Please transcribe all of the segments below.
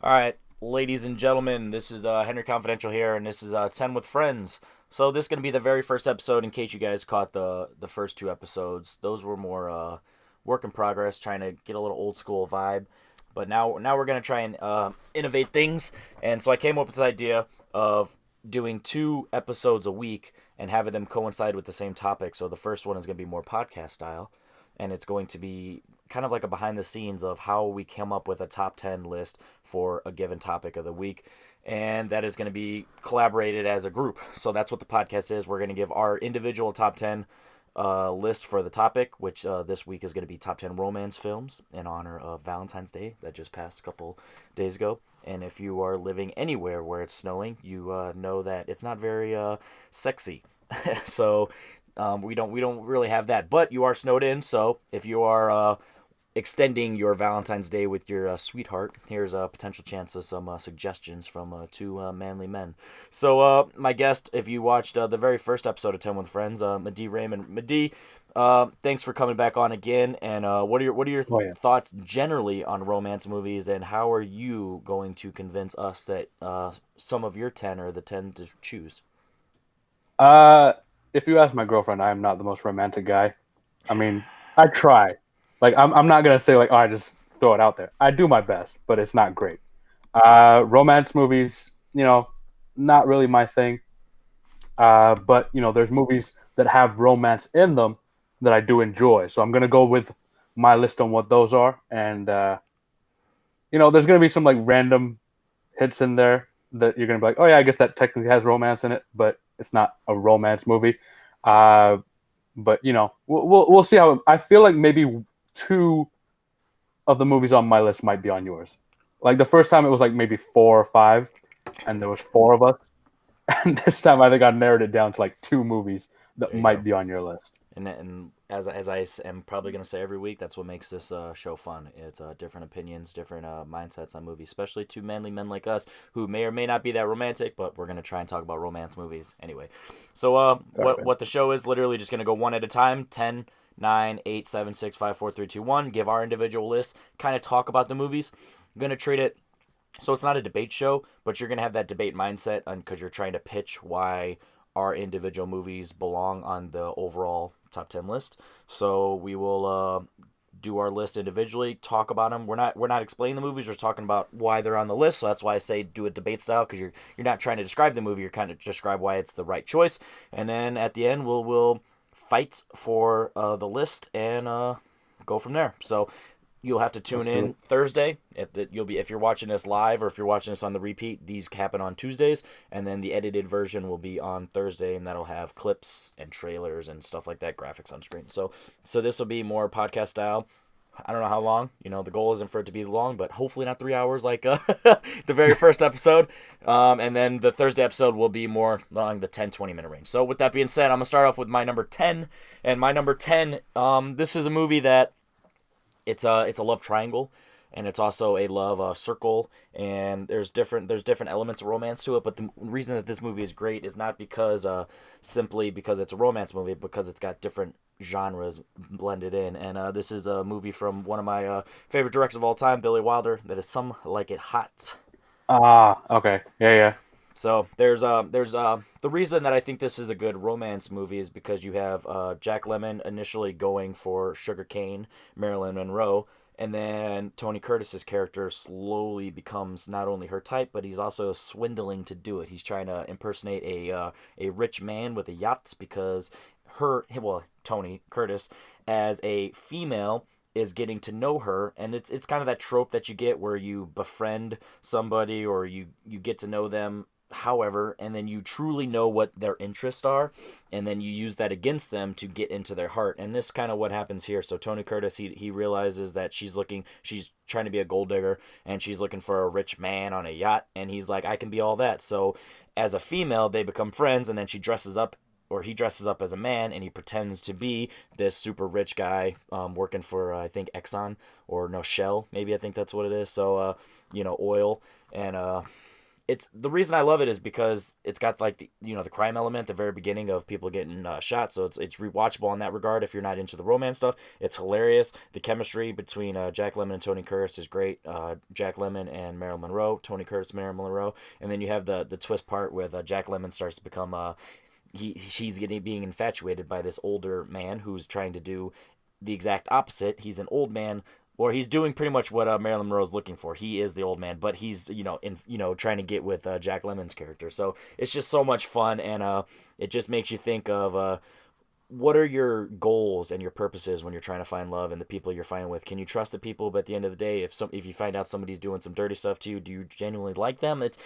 All right, ladies and gentlemen, this is Henry Confidential here, and this is 10 with Friends. So this is going to be the very first episode in case you guys caught the first two episodes. Those were more work in progress, trying to get a little old school vibe. But now we're going to try and innovate things. And so I came up with this idea of doing two episodes a week and having them coincide with the same topic. So the first one is going to be more podcast style, and it's going to be kind of like a behind the scenes of how we come up with a top 10 list for a given topic of the week. And that is going to be collaborated as a group. So that's what the podcast is. We're going to give our individual top 10 list for the topic, which this week is going to be top 10 romance films in honor of Valentine's Day that just passed a couple days ago. And if you are living anywhere where it's snowing, you know that it's not very sexy. So we don't really have that, but you are snowed in. So if you are extending your Valentine's Day with your sweetheart, here's a potential chance of some suggestions from two manly men. So, my guest, if you watched the very first episode of 10 with Friends, Madi Raymond. Madi, thanks for coming back on again. And what are your Oh yeah. thoughts generally on romance movies, and how are you going to convince us that some of your 10 are the 10 to choose? Uh, if you ask my girlfriend, I am not the most romantic guy. I mean, I try. Like, I'm not gonna say like, oh, I just throw it out there. I do my best, but it's not great. Romance movies, not really my thing. But there's movies that have romance in them that I do enjoy. So I'm gonna go with my list on what those are, and there's gonna be some like random hits in there that you're gonna be like, oh yeah, I guess that technically has romance in it, but it's not a romance movie. Uh, but we'll see how. I feel like maybe two of the movies on my list might be on yours. Like the first time it was like maybe four or five, and there was four of us. And this time I think I narrowed it down to like two movies that There you might go. be on your list. And as I am probably going to say every week, that's what makes this show fun. It's different opinions, different mindsets on movies, especially two manly men like us who may or may not be that romantic, but we're going to try and talk about romance movies anyway. So Sorry, man. what the show is literally just going to go one at a time. 10, 9, 8, 7, 6, 5, 4, 3, 2, 1. Give our individual list, kind of talk about the movies. I'm going to treat it so it's not a debate show, but you're gonna have that debate mindset, because you're trying to pitch why our individual movies belong on the overall top 10 list. So we will do our list individually, talk about them. We're not explaining the movies. We're talking about why they're on the list. So that's why I say do a debate style, because you're not trying to describe the movie. You're kind of describe why it's the right choice. And then at the end, we'll fight for the list and go from there. So you'll have to tune Let's do in it. Thursday. If you're watching this live, or if you're watching this on the repeat, these happen on Tuesdays, and then the edited version will be on Thursday, and that'll have clips and trailers and stuff like that, graphics on screen. So this will be more podcast style. I don't know how long. The goal isn't for it to be long, but hopefully not 3 hours like the very first episode. And then the Thursday episode will be more along the 10-20 minute range. So with that being said, I'm gonna start off with my number 10, and my number 10. This is a movie that it's a love triangle, and it's also a love circle, and there's different elements of romance to it. But the reason that this movie is great is not because simply because it's a romance movie, because it's got different genres blended in. And this is a movie from one of my favorite directors of all time, Billy Wilder. That is Some Like It Hot. Okay. Yeah, yeah. So there's the reason that I think this is a good romance movie is because you have Jack Lemmon initially going for Sugar Cane, Marilyn Monroe, and then Tony Curtis's character slowly becomes not only her type, but he's also swindling to do it. He's trying to impersonate a rich man with a yacht, because Tony Curtis as a female is getting to know her, and it's kind of that trope that you get where you befriend somebody, or you get to know them however, and then you truly know what their interests are, and then you use that against them to get into their heart. And this kind of what happens here. So Tony Curtis, he realizes that she's trying to be a gold digger, and she's looking for a rich man on a yacht, and he's like, I can be all that. So as a female, they become friends, and then she dresses up, or he dresses up as a man, and he pretends to be this super rich guy, working for I think Exxon, or no, Shell, maybe, I think that's what it is. So oil, and it's the reason I love it is because it's got like the crime element at the very beginning of people getting shot, so it's rewatchable in that regard. If you're not into the romance stuff, it's hilarious. The chemistry between Jack Lemmon and Tony Curtis is great. Jack Lemmon and Marilyn Monroe, Tony Curtis, Marilyn Monroe, and then you have the twist part with Jack Lemmon starts to become she's getting being infatuated by this older man who's trying to do the exact opposite. He's an old man, or he's doing pretty much what Marilyn Monroe's looking for. He is the old man, but he's trying to get with Jack Lemmon's character. So it's just so much fun, and it just makes you think of what are your goals and your purposes when you're trying to find love and the people you're finding with. Can you trust the people? But at the end of the day, if you find out somebody's doing some dirty stuff to you, do you genuinely like them? It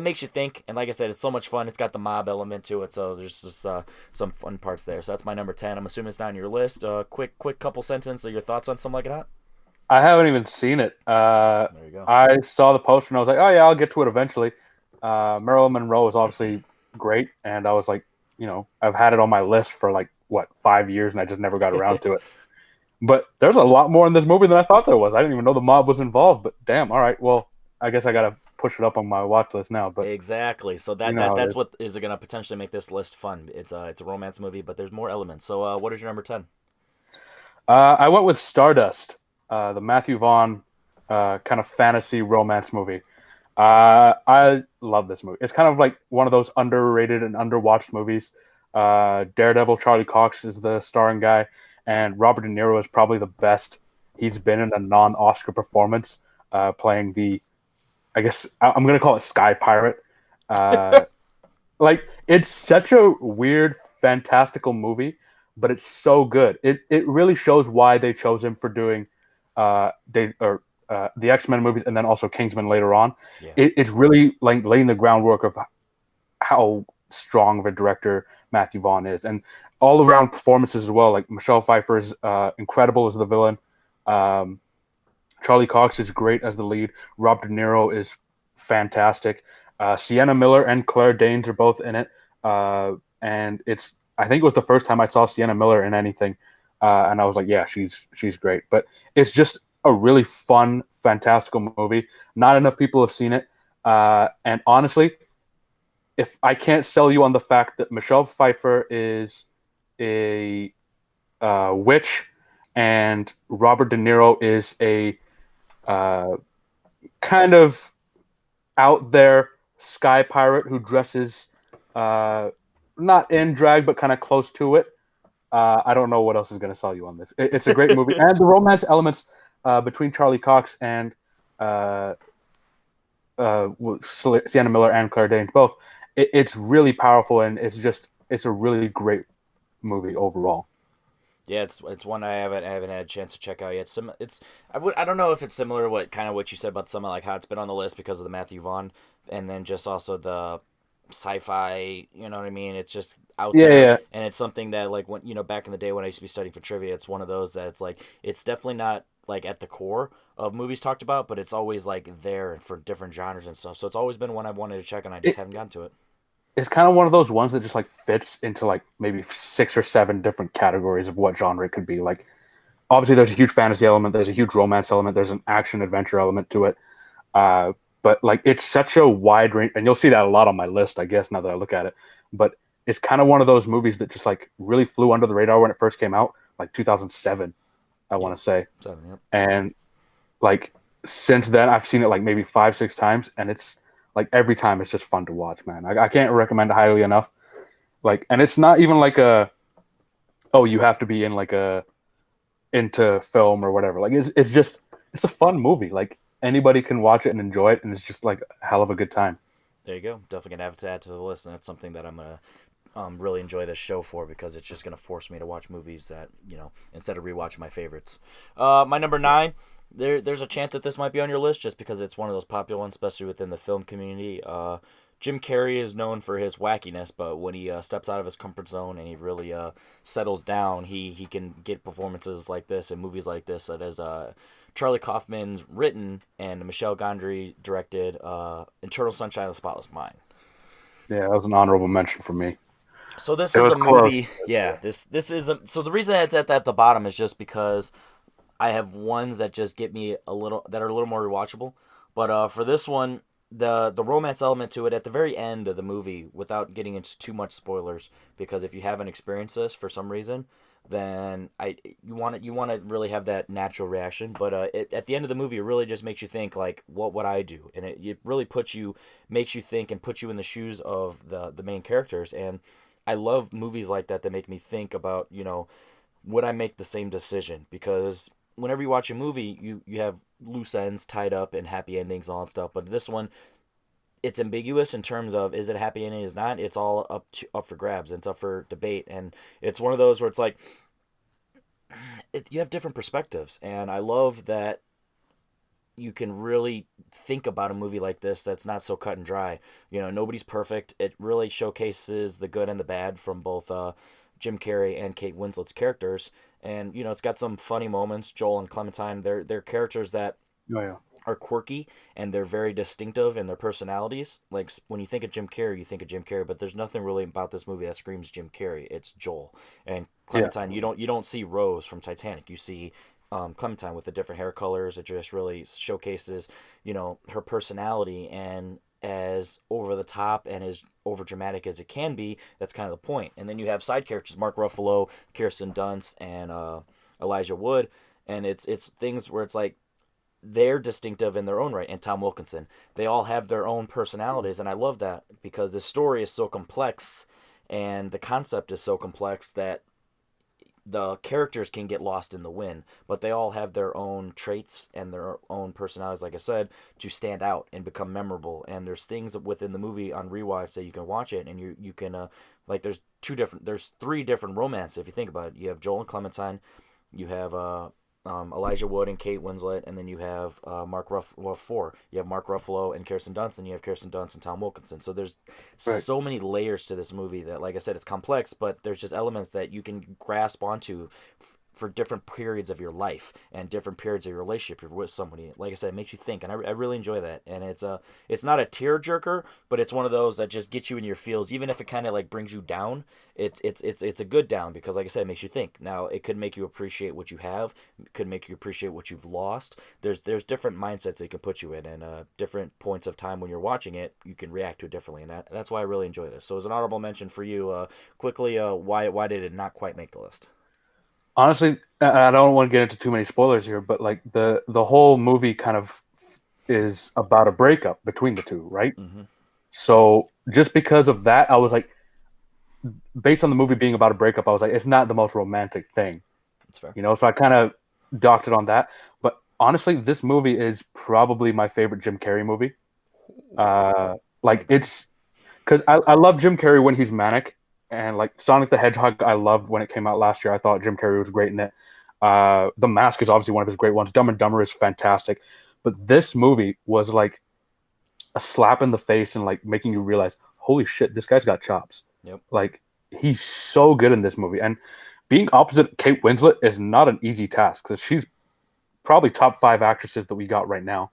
makes you think, and like I said, it's so much fun. It's got the mob element to it, so there's just some fun parts there. So that's my number 10. I'm assuming it's not on your list. Quick couple sentences of your thoughts on something like that. I haven't even seen it. There you go. I saw the poster and I was like, oh yeah, I'll get to it eventually. Marilyn Monroe is obviously great, and I was like, I've had it on my list for like 5 years, and I just never got around to it. But there's a lot more in this movie than I thought there was. I didn't even know the mob was involved. But damn, all right, well, I guess I gotta push it up on my watch list now. But exactly, so that's what is going to potentially make this list fun. It's a romance movie, but there's more elements. So what is your number 10? I went with Stardust, the Matthew Vaughn kind of fantasy romance movie. I love this movie. It's kind of like one of those underrated and underwatched movies. Daredevil, Charlie Cox is the starring guy, and Robert De Niro is probably the best he's been in a non-Oscar performance, playing I guess I'm going to call it Sky Pirate. Like, it's such a weird, fantastical movie, but it's so good. It really shows why they chose him for doing the X-Men movies and then also Kingsman later on. Yeah. It's really like laying the groundwork of how strong of a director Matthew Vaughn is, and all around performances as well. Like Michelle Pfeiffer is incredible as the villain. Charlie Cox is great as the lead. Rob De Niro is fantastic. Sienna Miller and Claire Danes are both in it, and I think it was the first time I saw Sienna Miller in anything, and I was like, yeah, she's great. But it's just a really fun, fantastical movie. Not enough people have seen it, and honestly, if I can't sell you on the fact that Michelle Pfeiffer is a witch and Robert De Niro is a kind of out there sky pirate who dresses not in drag but kind of close to it, I don't know what else is going to sell you on this. It's a great movie, and the romance elements between Charlie Cox and Sienna Miller and Claire Danes both. It's really powerful, and it's a really great movie overall. Yeah, it's one I haven't had a chance to check out yet. I don't know if it's similar to what you said about some like how it's been on the list because of the Matthew Vaughn, and then just also the sci-fi. You know what I mean? It's just out there, Yeah. and it's something that like when back in the day when I used to be studying for trivia, it's one of those that it's like it's definitely not like at the core of movies talked about, but it's always like there for different genres and stuff. So it's always been one I've wanted to check, and I just haven't gotten to it. It's kind of one of those ones that just like fits into like maybe 6 or 7 different categories of what genre it could be. Like, obviously, there's a huge fantasy element, there's a huge romance element, there's an action adventure element to it. But like, it's such a wide range, and you'll see that a lot on my list, I guess, now that I look at it. But it's kind of one of those movies that just like really flew under the radar when it first came out, like 2007, I want to say. 7, yep. And like since then, I've seen it like maybe 5, 6 times, and it's like every time it's just fun to watch, man. I can't recommend it highly enough. Like, and it's not even like you have to be into film or whatever. Like, it's a fun movie. Like, anybody can watch it and enjoy it, and it's just like a hell of a good time. There you go. Definitely gonna have to add to the list, and that's something that I'm gonna really enjoy this show for, because it's just gonna force me to watch movies that instead of rewatching my favorites. My number 9. There's a chance that this might be on your list just because it's one of those popular ones, especially within the film community. Jim Carrey is known for his wackiness, but when he steps out of his comfort zone and he really settles down, he can get performances like this and movies like this. That is Charlie Kaufman's written and Michel Gondry directed Eternal Sunshine of the Spotless Mind. Yeah, that was an honorable mention for me. So this is a movie. Yeah, this is so the reason it's at the bottom is just because I have ones that just get me that are a little more rewatchable. But for this one, the romance element to it at the very end of the movie, without getting into too much spoilers, because if you haven't experienced this for some reason, then you want to really have that natural reaction. But at the end of the movie, it really just makes you think, like, what would I do? And it really makes you think and puts you in the shoes of the main characters. And I love movies like that that make me think about, would I make the same decision? Because whenever you watch a movie, you have loose ends tied up and happy endings and all that stuff. But this one, it's ambiguous in terms of, is it a happy ending, is not. It's all up for grabs, and it's up for debate. And it's one of those where it's like, you have different perspectives, and I love that you can really think about a movie like this that's not so cut and dry. Nobody's perfect. It really showcases the good and the bad from both Jim Carrey and Kate Winslet's characters. And it's got some funny moments. Joel and Clementine, they're characters that Oh yeah. are quirky, and they're very distinctive in their personalities. Like, when you think of Jim Carrey, you think of Jim Carrey, but there's nothing really about this movie that screams Jim Carrey. It's Joel and Yeah. Clementine. You don't see Rose from Titanic. You see Clementine with the different hair colors. It just really showcases her personality, and as over the top and as over dramatic as it can be, that's kind of the point. And then you have side characters: Mark Ruffalo, Kirsten Dunst, and Elijah Wood. And it's things where it's like, they're distinctive in their own right, and Tom Wilkinson. They all have their own personalities, and I love that, because the story is so complex and the concept is so complex that the characters can get lost in the wind, but they all have their own traits and their own personalities, like I said, to stand out and become memorable. And there's things within the movie on rewatch that you can watch it, and you can like, there's three different romances if you think about it. You have Joel and Clementine, you have Elijah Wood and Kate Winslet, and then you have four. You have Mark Ruffalo and Kirsten Dunst, and you have Kirsten Dunst and Tom Wilkinson. So there's Right. so many layers to this movie that, like I said, it's complex, but there's just elements that you can grasp onto for different periods of your life and different periods of your relationship. You're with somebody, like I said, it makes you think, and I really enjoy that. And it's not a tear jerker, but it's one of those that just gets you in your feels, even if it kind of like brings you down. It's a good down, because, like I said, it makes you think. Now, it could make you appreciate what you have, it could make you appreciate what you've lost. There's different mindsets it can put you in, and different points of time when you're watching it, you can react to it differently, and that's why I really enjoy this. So, as an honorable mention for you, quickly, why did it not quite make the list? Honestly, I don't want to get into too many spoilers here, but like the whole movie kind of is about a breakup between the two, right? Mm-hmm. So just because of that, I was like, based on the movie being about a breakup, I was like, it's not the most romantic thing, That's fair. So I kind of docked it on that. But honestly, this movie is probably my favorite Jim Carrey movie. Like, it's because I love Jim Carrey when he's manic, and like Sonic the Hedgehog, I loved when it came out last year. I thought Jim Carrey was great in it. The Mask is obviously one of his great ones. Dumb and Dumber is fantastic, but this movie was like a slap in the face and like making you realize, holy shit, this guy's got chops. Yep. Like, he's so good in this movie, and being opposite Kate Winslet is not an easy task, because she's probably top 5 actresses that we got right now,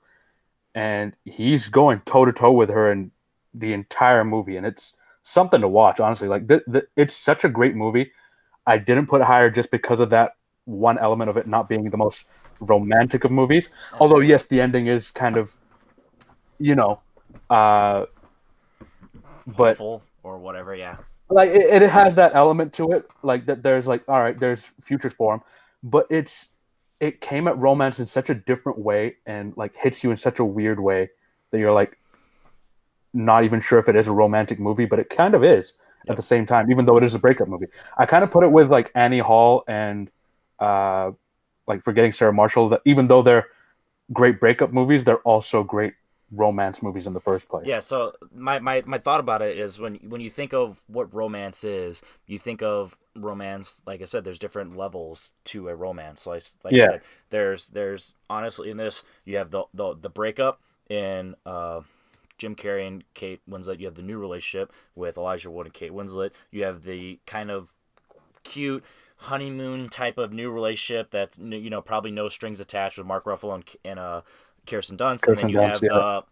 and he's going toe to toe with her in the entire movie, and it's something to watch. Honestly, like, it's such a great movie. I didn't put it higher just because of that one element of it not being the most romantic of movies. That's Although, fair. yes, the ending is kind of, you know, uh, but Hopeful or whatever, yeah. like it has that element to it, like that. There's like, all right, there's futures for him, but it came at romance in such a different way, and like hits you in such a weird way that you're like not even sure if it is a romantic movie, but it kind of is at Yep. the same time, even though it is a breakup movie. I kind of put it with like Annie Hall and uh, like Forgetting Sarah Marshall. That even though they're great breakup movies, they're also great romance movies in the first place. Yeah, so my thought about it is, when you think of what romance is, you think of romance, like I said, there's different levels to a romance. Like I Yeah, said, there's honestly, in this, you have the breakup in Jim Carrey and Kate Winslet. You have the new relationship with Elijah Wood and Kate Winslet. You have the kind of cute honeymoon type of new relationship that's, probably no strings attached, with Mark Ruffalo and Kirsten Dunst. And then Kirsten you Dunst. have Yeah, the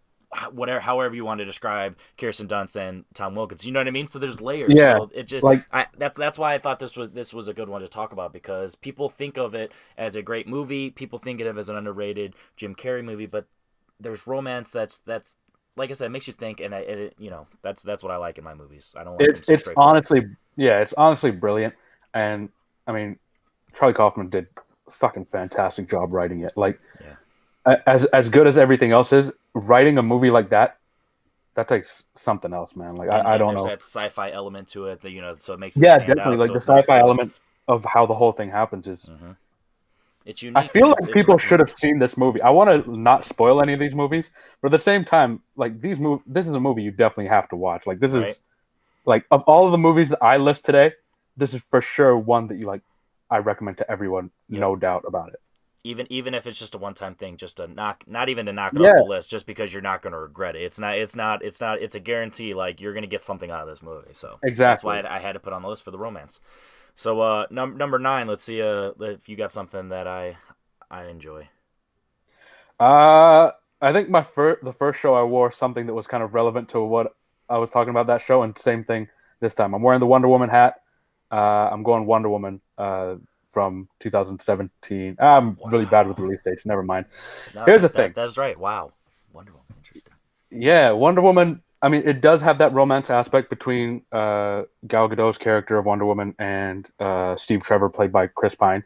whatever, however you want to describe Kirsten Dunst and Tom Wilkins. You know what I mean? So there's layers. yeah, So it just, like that's why I thought this was a good one to talk about, because people think of it as a great movie. People think of it as an underrated Jim Carrey movie, but there's romance that's like I said, it makes you think, and that's what I like in my movies. I don't like them so It's straightforward. honestly, yeah, it's honestly brilliant. And I mean, Charlie Kaufman did a fucking fantastic job writing it. Like Yeah. as good as everything else is, writing a movie like that takes something else, man. Like I And don't there's know. that sci-fi element to it that so it makes it Yeah, stand definitely. out. Like So the it's not sci-fi so. element of how the whole thing happens is. Hmm. It's I unique feel and like it's people written should have seen this movie. I want to not spoil any of these movies, but at the same time, like this is a movie you definitely have to watch. Like this right. is like of all of the movies that I list today, this is for sure one that you like. I recommend to everyone, Yep. no doubt about it. Even if it's just a one-time thing, just to not even to knock it off the Yeah, list, just because you're not going to regret it. It's a guarantee. Like you're going to get something out of this movie. So that's why exactly. I had to put on the list for the romance. So number nine. Let's see if you got something that I enjoy. I think the first show I wore something that was kind of relevant to what I was talking about that show, and same thing this time. I'm wearing the Wonder Woman hat. I'm going Wonder Woman from 2017. I'm really bad with Wow. release dates. Never mind. No, Here's the thing. that's right. Wow. Wonder Woman. Interesting. Yeah, Wonder Woman. I mean, it does have that romance aspect between Gal Gadot's character of Wonder Woman and Steve Trevor, played by Chris Pine.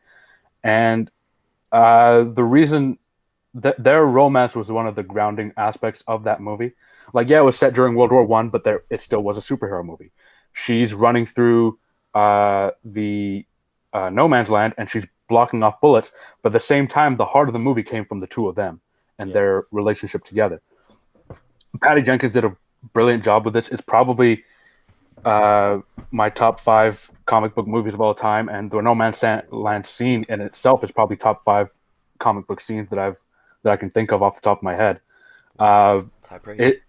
And the reason that their romance was one of the grounding aspects of that movie. Like, yeah, it was set during World War One, but it still was a superhero movie. She's running through the no man's land, and she's blocking off bullets. But at the same time, the heart of the movie came from the two of them and Yeah. their relationship together. Patty Jenkins did a brilliant job with this. It's probably uh, my top five comic book movies of all time, and the No Man's Land scene in itself is probably top five comic book scenes that I can think of off the top of my head. Uh, It's high praise. it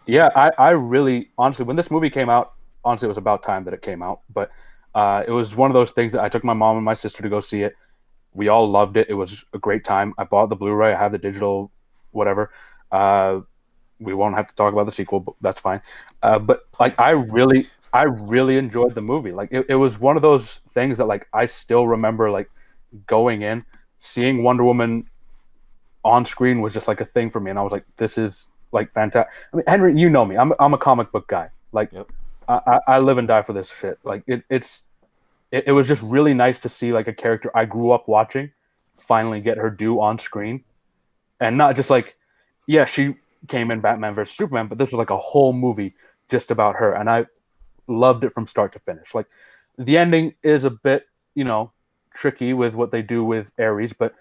yeah, I really honestly when this movie came out, honestly it was about time that it came out. But it was one of those things that I took my mom and my sister to go see it. We all loved it. It was a great time. I bought the Blu-ray. I have the digital, whatever. Uh, we won't have to talk about the sequel, but that's fine. But like, I really enjoyed the movie. Like, it was one of those things that like I still remember like going in, seeing Wonder Woman on screen was just like a thing for me, and I was like, this is like fantastic. I mean, Henry, you know me. I'm a comic book guy. Like, Yep. I live and die for this shit. Like, it was just really nice to see like a character I grew up watching finally get her due on screen, and not just like, yeah, she came in Batman versus Superman, but this was like a whole movie just about her, and I loved it from start to finish. Like, the ending is a bit, tricky with what they do with Ares, but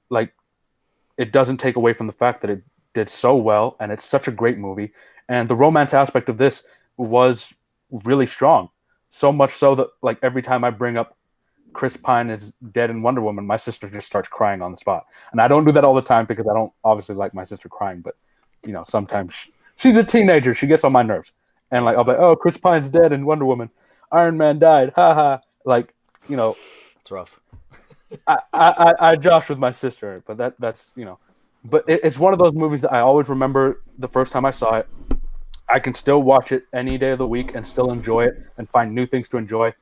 like it doesn't take away from the fact that it did so well, and it's such a great movie. And the romance aspect of this was really strong, so much so that like every time I bring up Chris Pine is dead in Wonder Woman, my sister just starts crying on the spot. And I don't do that all the time because I don't obviously like my sister crying, but sometimes she's a teenager, she gets on my nerves. And like I'll be like, oh, Chris Pine's dead in Wonder Woman. Iron Man died. Ha ha. Like, you know, It's rough. I josh with my sister, but that's but it's one of those movies that I always remember the first time I saw it. I can still watch it any day of the week and still enjoy it and find new things to enjoy.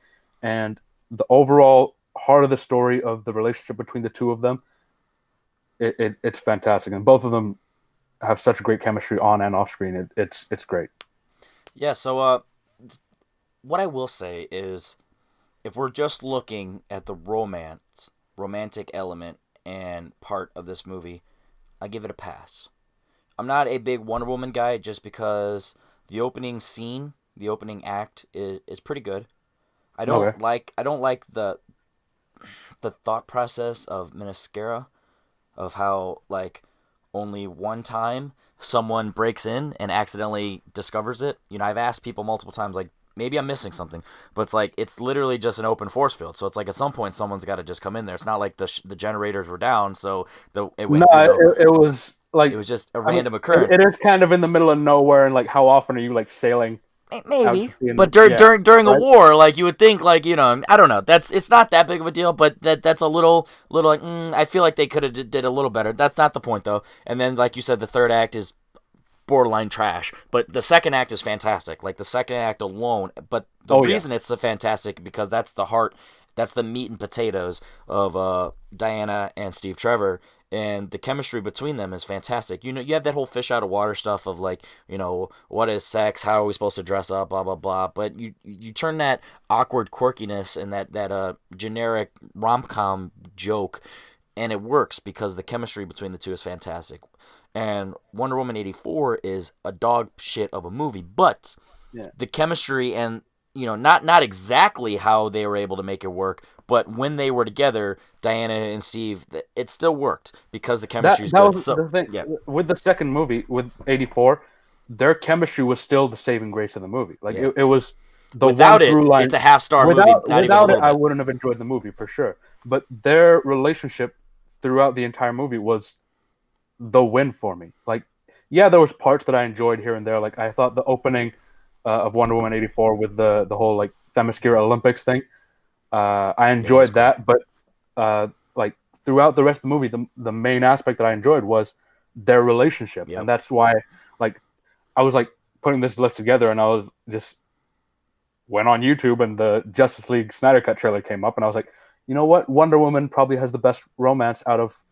And the overall heart of the story of the relationship between the two of them, it's fantastic. And both of them have such great chemistry on and off screen. It's great. Yeah. So what I will say is, if we're just looking at the romantic element and part of this movie, I give it a pass. I'm not a big Wonder Woman guy just because the opening scene, the opening act is pretty good. Okay. I don't like the thought process of Minascara, of how like only one time someone breaks in and accidentally discovers it. I've asked people multiple times, like, maybe I'm missing something, but it's like it's literally just an open force field. So it's like at some point someone's got to just come in there. It's not like the generators were down, so it No, went. it was It like was just a I mean random occurrence. it is kind of in the middle of nowhere, and like how often are you like sailing out Maybe, to sea in but the during a right? war, like you would think, like I don't know. It's not that big of a deal, but that's a little like I feel like they could have did a little better. That's not the point though. And then, like you said, the third act is borderline trash, but the second act is fantastic. Like the second act alone, but the Oh yeah. reason it's so fantastic because that's the heart, that's the meat and potatoes of Diana and Steve Trevor, and the chemistry between them is fantastic. You have that whole fish out of water stuff of like, what is sex? How are we supposed to dress up? Blah blah blah. But you turn that awkward quirkiness and that generic rom com joke, and it works because the chemistry between the two is fantastic. And Wonder Woman 84 is a dog shit of a movie, but Yeah. the chemistry and not exactly how they were able to make it work, but when they were together, Diana and Steve, it still worked because the chemistry is That good. was So the thing yeah, with the second movie with 84. Their chemistry was still the saving grace of the movie. Like Yeah. it was the without one it, through line. it's a half-star movie. Without Not even a without it, little I bit. wouldn't have enjoyed the movie for sure. But their relationship throughout the entire movie was the win for me. Like, yeah, there was parts that I enjoyed here and there. Like I thought the opening of Wonder Woman 84 with the whole like Themyscira Olympics thing. I enjoyed cool. that, but like throughout the rest of the movie, the main aspect that I enjoyed was their relationship, Yep. and that's why like I was like putting this list together, and I was just went on YouTube, and the Justice League Snyder Cut trailer came up, and I was like, you know what, Wonder Woman probably has the best romance out of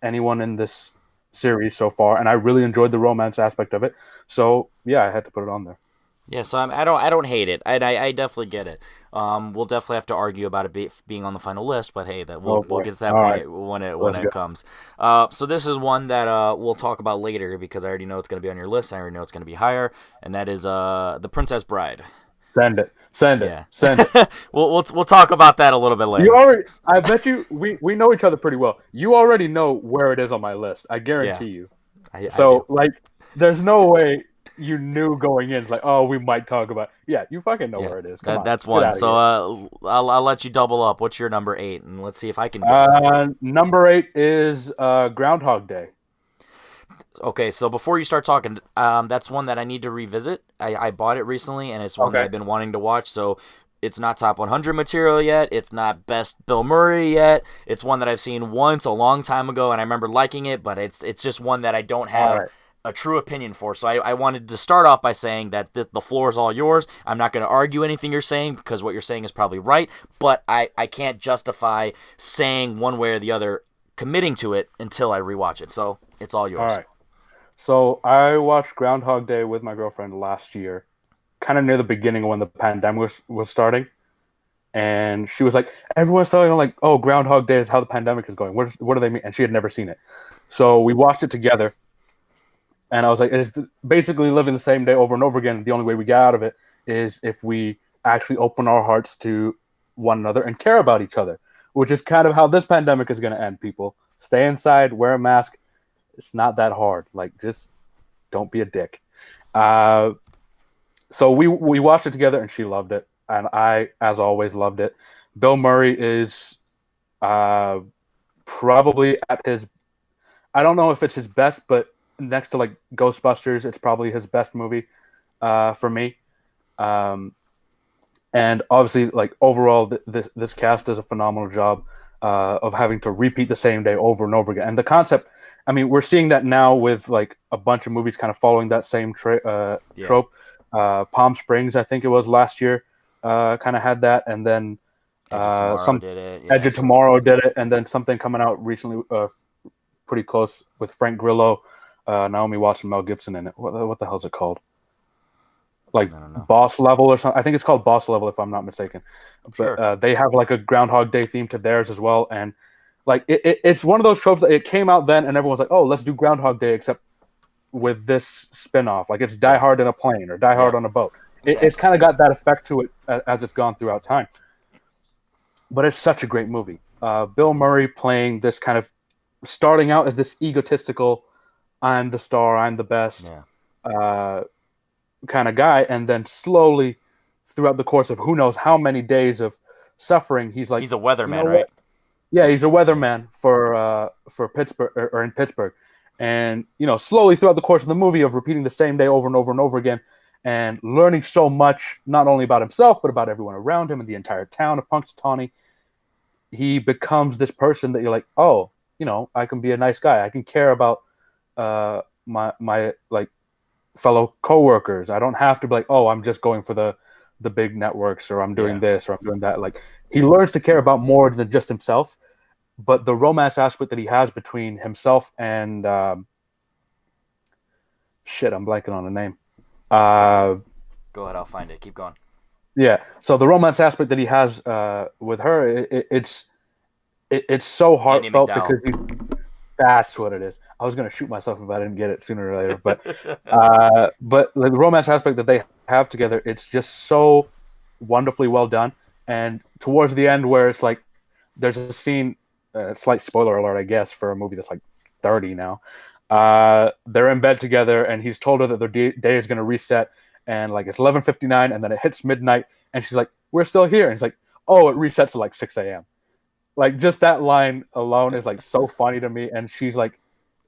anyone in this series so far, and I really enjoyed the romance aspect of it. So yeah, I had to put it on there. Yeah, so I don't hate it. I definitely get it. We'll definitely have to argue about it being on the final list, but hey, that we'll boy. get to that All point right. when Let's it go. comes. So this is one that we'll talk about later because I already know it's going to be on your list. I already know it's going to be higher, and that is The Princess Bride. Send it. Yeah. Send it. we'll talk about that a little bit later. You already, I bet you, we know each other pretty well. You already know where it is on my list. I guarantee you. I So, do. like, there's no way you knew going in, like, oh, we might talk about. Yeah, you fucking know where it is. Come on, That's get one. outta So here. I'll let you double up. What's your number 8, and let's see if I can guess. Number 8 is Groundhog Day. Okay, so before you start talking, that's one that I need to revisit. I bought it recently, and it's one that Okay. I've been wanting to watch. So it's not top 100 material yet. It's not best Bill Murray yet. It's one that I've seen once a long time ago, and I remember liking it. But it's just one that I don't have All right. a true opinion for. So I wanted to start off by saying that the floor is all yours. I'm not going to argue anything you're saying because what you're saying is probably right. But I can't justify saying one way or the other, committing to it until I rewatch it. So it's all yours. All right. So I watched Groundhog Day with my girlfriend last year, kind of near the beginning when the pandemic was starting. And she was like, everyone's telling me, like, oh, Groundhog Day is how the pandemic is going. What do they mean? And she had never seen it. So we watched it together. And I was like, it's basically living the same day over and over again. The only way we get out of it is if we actually open our hearts to one another and care about each other, which is kind of how this pandemic is going to end, people. Stay inside, wear a mask. It's not that hard. Like, just don't be a dick. So we watched it together, and she loved it. And I, as always, loved it. Bill Murray is probably at his... I don't know if it's his best, but next to, like, Ghostbusters, it's probably his best movie for me. And obviously, like, overall, this cast does a phenomenal job of having to repeat the same day over and over again. And the concept... I mean, we're seeing that now with like a bunch of movies kind of following that same trope. Palm Springs, I think it was last year, kind of had that, and then Edge of Tomorrow did it. Edge of Tomorrow did it, and then something coming out recently, pretty close with Frank Grillo, Naomi Watts, and Mel Gibson in it. What the hell is it called? Like Boss Level or something. I think it's called Boss Level, if I'm not mistaken. Sure. But they have like a Groundhog Day theme to theirs as well, and like it's one of those tropes that it came out then, and everyone's like, "Oh, let's do Groundhog Day," except with this spin-off. Like it's Die Hard in a plane or Die Hard on a boat. Exactly. It's kind of got that effect to it as it's gone throughout time. But it's such a great movie. Bill Murray playing this kind of starting out as this egotistical, I'm the star, I'm the best kind of guy, and then slowly throughout the course of who knows how many days of suffering, he's like, he's a weatherman, you know right? what? Yeah, he's a weatherman for Pittsburgh or in Pittsburgh, and slowly throughout the course of the movie of repeating the same day over and over and over again, and learning so much not only about himself but about everyone around him and the entire town of Punxsutawney, he becomes this person that you're like, oh, I can be a nice guy. I can care about my like fellow coworkers. I don't have to be like, oh, I'm just going for the big networks, or I'm doing this or I'm doing that. Like, he learns to care about more than just himself, but the romance aspect that he has between himself and shit, I'm blanking on the name. Go ahead, I'll find it. Keep going. Yeah, so the romance aspect that he has with her, it's so Andy heartfelt McDowell. because that's what it is. I was gonna shoot myself if I didn't get it sooner or later, but the romance aspect that they have together, it's just so wonderfully well done. And towards the end, where it's like there's a scene, slight spoiler alert, I guess, for a movie that's like 30 now. They're in bed together, and he's told her that their day is gonna reset, and like it's 11:59, and then it hits midnight, and she's like, "We're still here," and he's like, "Oh, it resets at like 6 a.m." Like just that line alone is like so funny to me, and she's like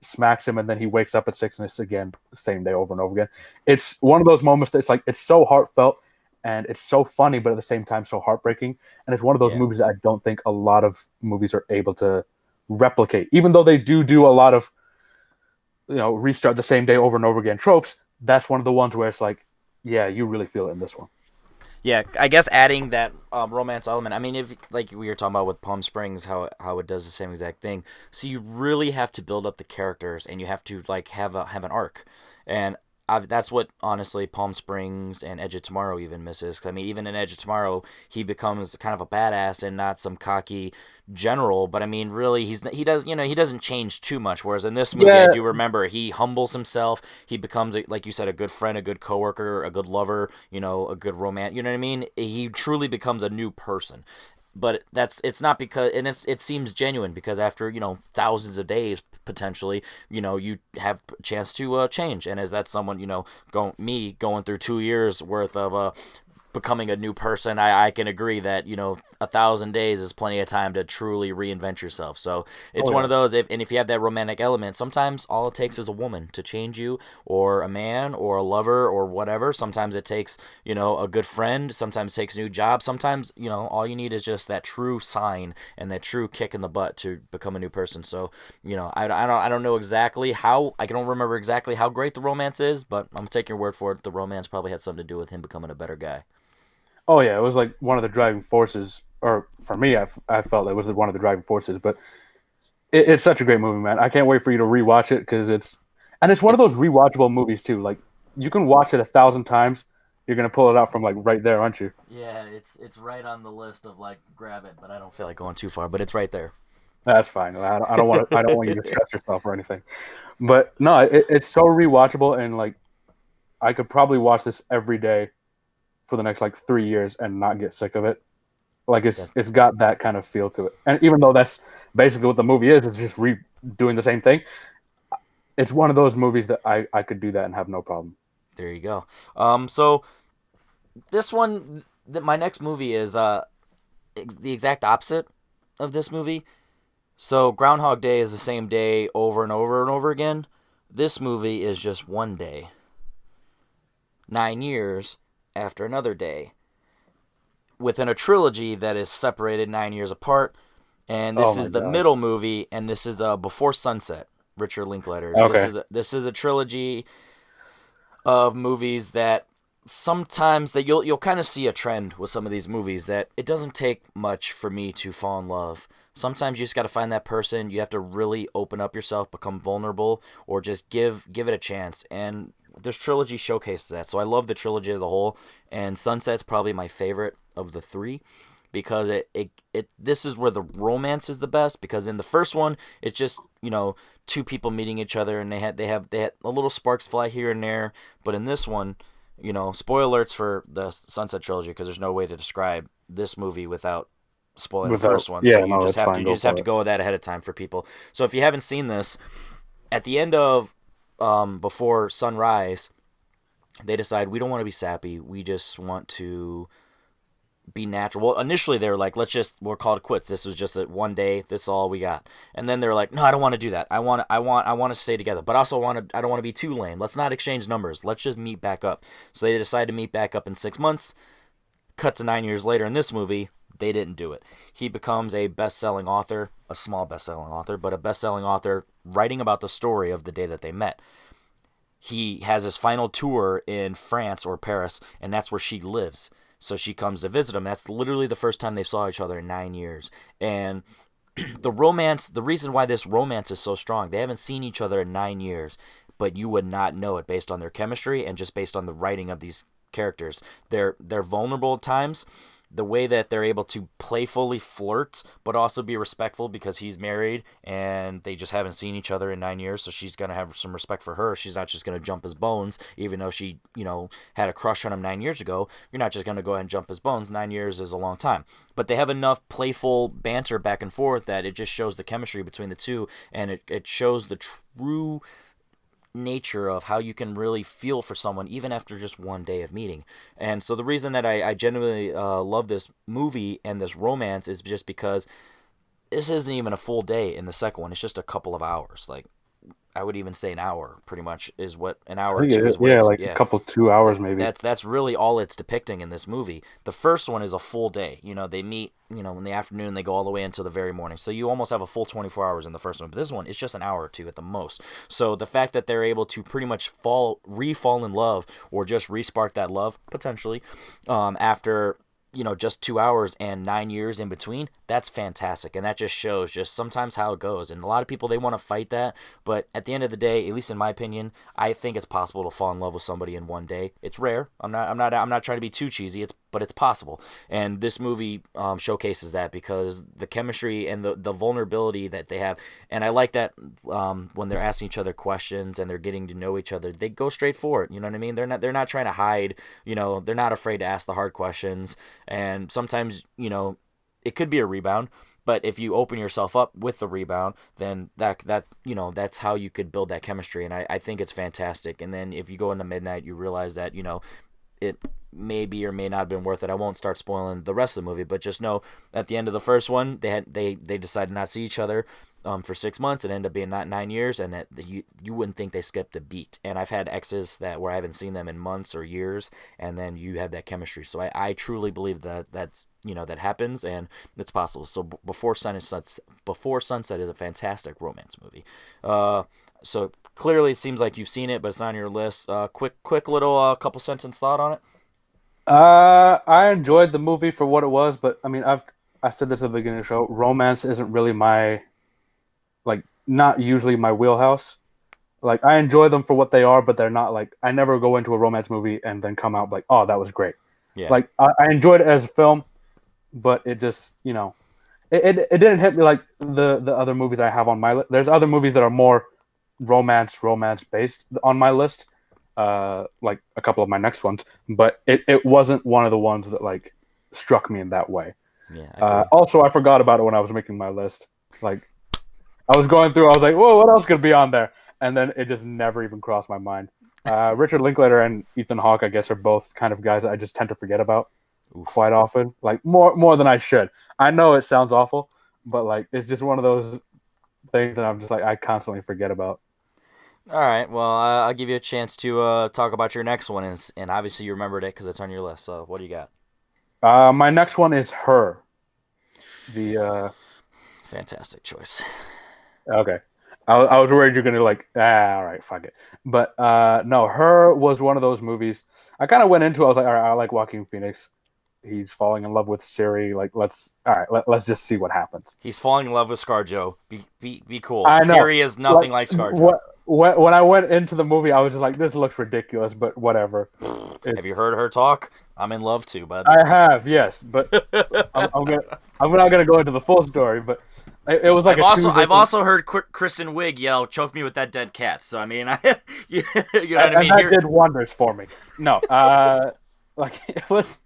smacks him, and then he wakes up at 6, and it's again the same day over and over again. It's one of those moments that's like it's so heartfelt and it's so funny, but at the same time so heartbreaking. And it's one of those Yeah. movies that I don't think a lot of movies are able to replicate, even though they do a lot of restart the same day over and over again tropes. That's one of the ones where it's like, yeah, you really feel it in this one. Yeah, I guess adding that romance element. I mean, if like we were talking about with Palm Springs, how it does the same exact thing. So you really have to build up the characters, and you have to like have an arc, and that's what honestly Palm Springs and Edge of Tomorrow even misses. 'Cause, I mean, even in Edge of Tomorrow, he becomes kind of a badass and not some cocky general. But I mean, really, he doesn't change too much. Whereas in this movie, I Yeah, do remember he humbles himself. He becomes like you said, a good friend, a good coworker, a good lover. A good romance. You know what I mean? He truly becomes a new person. But it's not because, and it seems genuine because after thousands of days potentially, you have a chance to change. And as that's someone going through 2 years worth of becoming a new person, I can agree that 1,000 days is plenty of time to truly reinvent yourself. So it's oh one yeah, of those. If you have that romantic element, sometimes all it takes is a woman to change you, or a man, or a lover, or whatever. Sometimes it takes a good friend. Sometimes it takes a new job. Sometimes all you need is just that true sign and that true kick in the butt to become a new person. So I don't know exactly how. I don't remember exactly how great the romance is, but I'm taking your word for it. The romance probably had something to do with him becoming a better guy. oh yeah. It was like one of the driving forces, or for me, I felt it was one of the driving forces. But it's such a great movie, man. I can't wait for you to rewatch it because it's one of It's those rewatchable movies too. Like you can watch it 1,000 times. You're gonna pull it out from like right there, aren't you? Yeah, it's right on the list of like grab it, but I don't feel like going too far. But it's right there. That's fine. I don't want to. I don't want you to stress yourself or anything. But no, it's so rewatchable, and like I could probably watch this every day for the next like 3 years and not get sick of it. Like That, it's got that kind of feel to it. And even though that's basically what the movie is, it's just doing the same thing. It's one of those movies that I could do that and have no problem. there you go. So this one, my next movie is the exact opposite of this movie. So Groundhog Day is the same day over and over and over again. This movie is just one day. 9 years after another day. Within a trilogy that is separated 9 years apart. And Oh this my is the god. middle movie, and this is Before Sunset, Richard Linklater's. Okay. This is a trilogy of movies that sometimes that you'll kind of see a trend with some of these movies that it doesn't take much for me to fall in love. Sometimes you just got to find that person. You have to really open up yourself, become vulnerable, or just give it a chance. And this trilogy showcases that. So I love the trilogy as a whole, and Sunset's probably my favorite of the three because it this is where the romance is the best because in the first one it's just two people meeting each other and they had a little sparks fly here and there, but in this one, spoiler alerts for the Sunset trilogy because there's no way to describe this movie without spoiling the Without first one. So yeah, you no, just that's have to fine. you Go just have for to it. go with that ahead of time for people. So if you haven't seen this, at the end of Before Sunrise, they decide we don't want to be sappy. We just want to be natural. Well, initially they were like, we'll call it quits. This was just a one day. This is all we got. And then they were like, no, I don't want to do that. I want to stay together, but also I don't want to be too lame. Let's not exchange numbers. Let's just meet back up. So they decided to meet back up in 6 months. Cut to 9 years later in this movie, they didn't do it. He becomes a best-selling author, a small best-selling author, but a best-selling author writing about the story of the day that they met. He has his final tour in France or Paris, and that's where she lives. So she comes to visit him. That's literally the first time they saw each other in 9 years. And the romance, the reason why this romance is so strong, they haven't seen each other in 9 years, but you would not know it based on their chemistry and just based on the writing of these characters. They're vulnerable at times. The way that they're able to playfully flirt, but also be respectful because he's married and they just haven't seen each other in 9 years. So she's gonna have some respect for her. She's not just gonna jump his bones, even though she, had a crush on him 9 years ago. You're not just gonna go ahead and jump his bones. 9 years is a long time, but they have enough playful banter back and forth that it just shows the chemistry between the two, and it shows the true nature of how you can really feel for someone even after just one day of meeting. And so the reason that I genuinely love this movie and this romance is just because this isn't even a full day in the second one. It's just a couple of hours. Like, I would even say an hour, pretty much, is what an hour I or think two it, is what yeah, it's, like a yeah. couple 2 hours maybe. That's really all it's depicting in this movie. The first one is a full day. They meet, in the afternoon, they go all the way until the very morning. So you almost have a full 24 hours in the first one. But this one, it's just an hour or two at the most. So the fact that they're able to pretty much re-fall in love, or just re-spark that love, potentially, after just 2 hours and 9 years in between, that's fantastic. And that just shows just sometimes how it goes. And a lot of people, they want to fight that. But at the end of the day, at least in my opinion, I think it's possible to fall in love with somebody in one day. It's rare. I'm not trying to be too cheesy. But it's possible. And this movie showcases that, because the chemistry and the vulnerability that they have. And I like that when they're asking each other questions and they're getting to know each other, they go straight for it. You know what I mean? They're not trying to hide. They're not afraid to ask the hard questions. And sometimes, it could be a rebound. But if you open yourself up with the rebound, then that's how you could build that chemistry. And I think it's fantastic. And then if you go into midnight, you realize that, it may be or may not have been worth it. I won't start spoiling the rest of the movie, but just know at the end of the first one, they decided not to see each other for 6 months. It ended up being not 9 years, and that you wouldn't think they skipped a beat. And I've had exes where I haven't seen them in months or years, and then you have that chemistry. So I truly believe that's that happens, and it's possible. So Before Sunset is a fantastic romance movie. So clearly it seems like you've seen it, but it's not on your list. Quick little couple sentence thought on it. I enjoyed the movie for what it was, but I mean, I said this at the beginning of the show. Romance isn't really my, like, not usually my wheelhouse. Like, I enjoy them for what they are, but they're not like, I never go into a romance movie and then come out like, oh, that was great. Yeah. Like, I enjoyed it as a film, but it just, it didn't hit me like the other movies I have on my list. There's other movies that are more romance based on my list, like a couple of my next ones, but it wasn't one of the ones that like struck me in that way. Yeah. Also, I forgot about it when I was making my list. Like, I was going through, I was like, whoa, what else could be on there? And then it just never even crossed my mind. Richard Linklater and Ethan Hawke, I guess, are both kind of guys that I just tend to forget about quite often, like more than I should. I know it sounds awful, but like it's just one of those things that I'm just like I constantly forget about. All right. Well, I'll give you a chance to talk about your next one, and obviously you remembered it because it's on your list. So what do you got? My next one is Her. The Fantastic choice. Okay. I was worried you're gonna like, all right, fuck it. But no, Her was one of those movies. I kind of went into. I was like, all right, I like Joaquin Phoenix. He's falling in love with Siri. Like, let's just see what happens. He's falling in love with ScarJo. Be cool. I know. Siri is nothing like ScarJo. When I went into the movie, I was just like, this looks ridiculous, but whatever. Have you heard her talk? I'm in love too, bud. I have, yes, but I'm not gonna go into the full story, but it was like I've also heard Kristen Wiig yell, "Choke me with that dead cat." So I mean, you know what I mean. And that did wonders for me. No, like it was.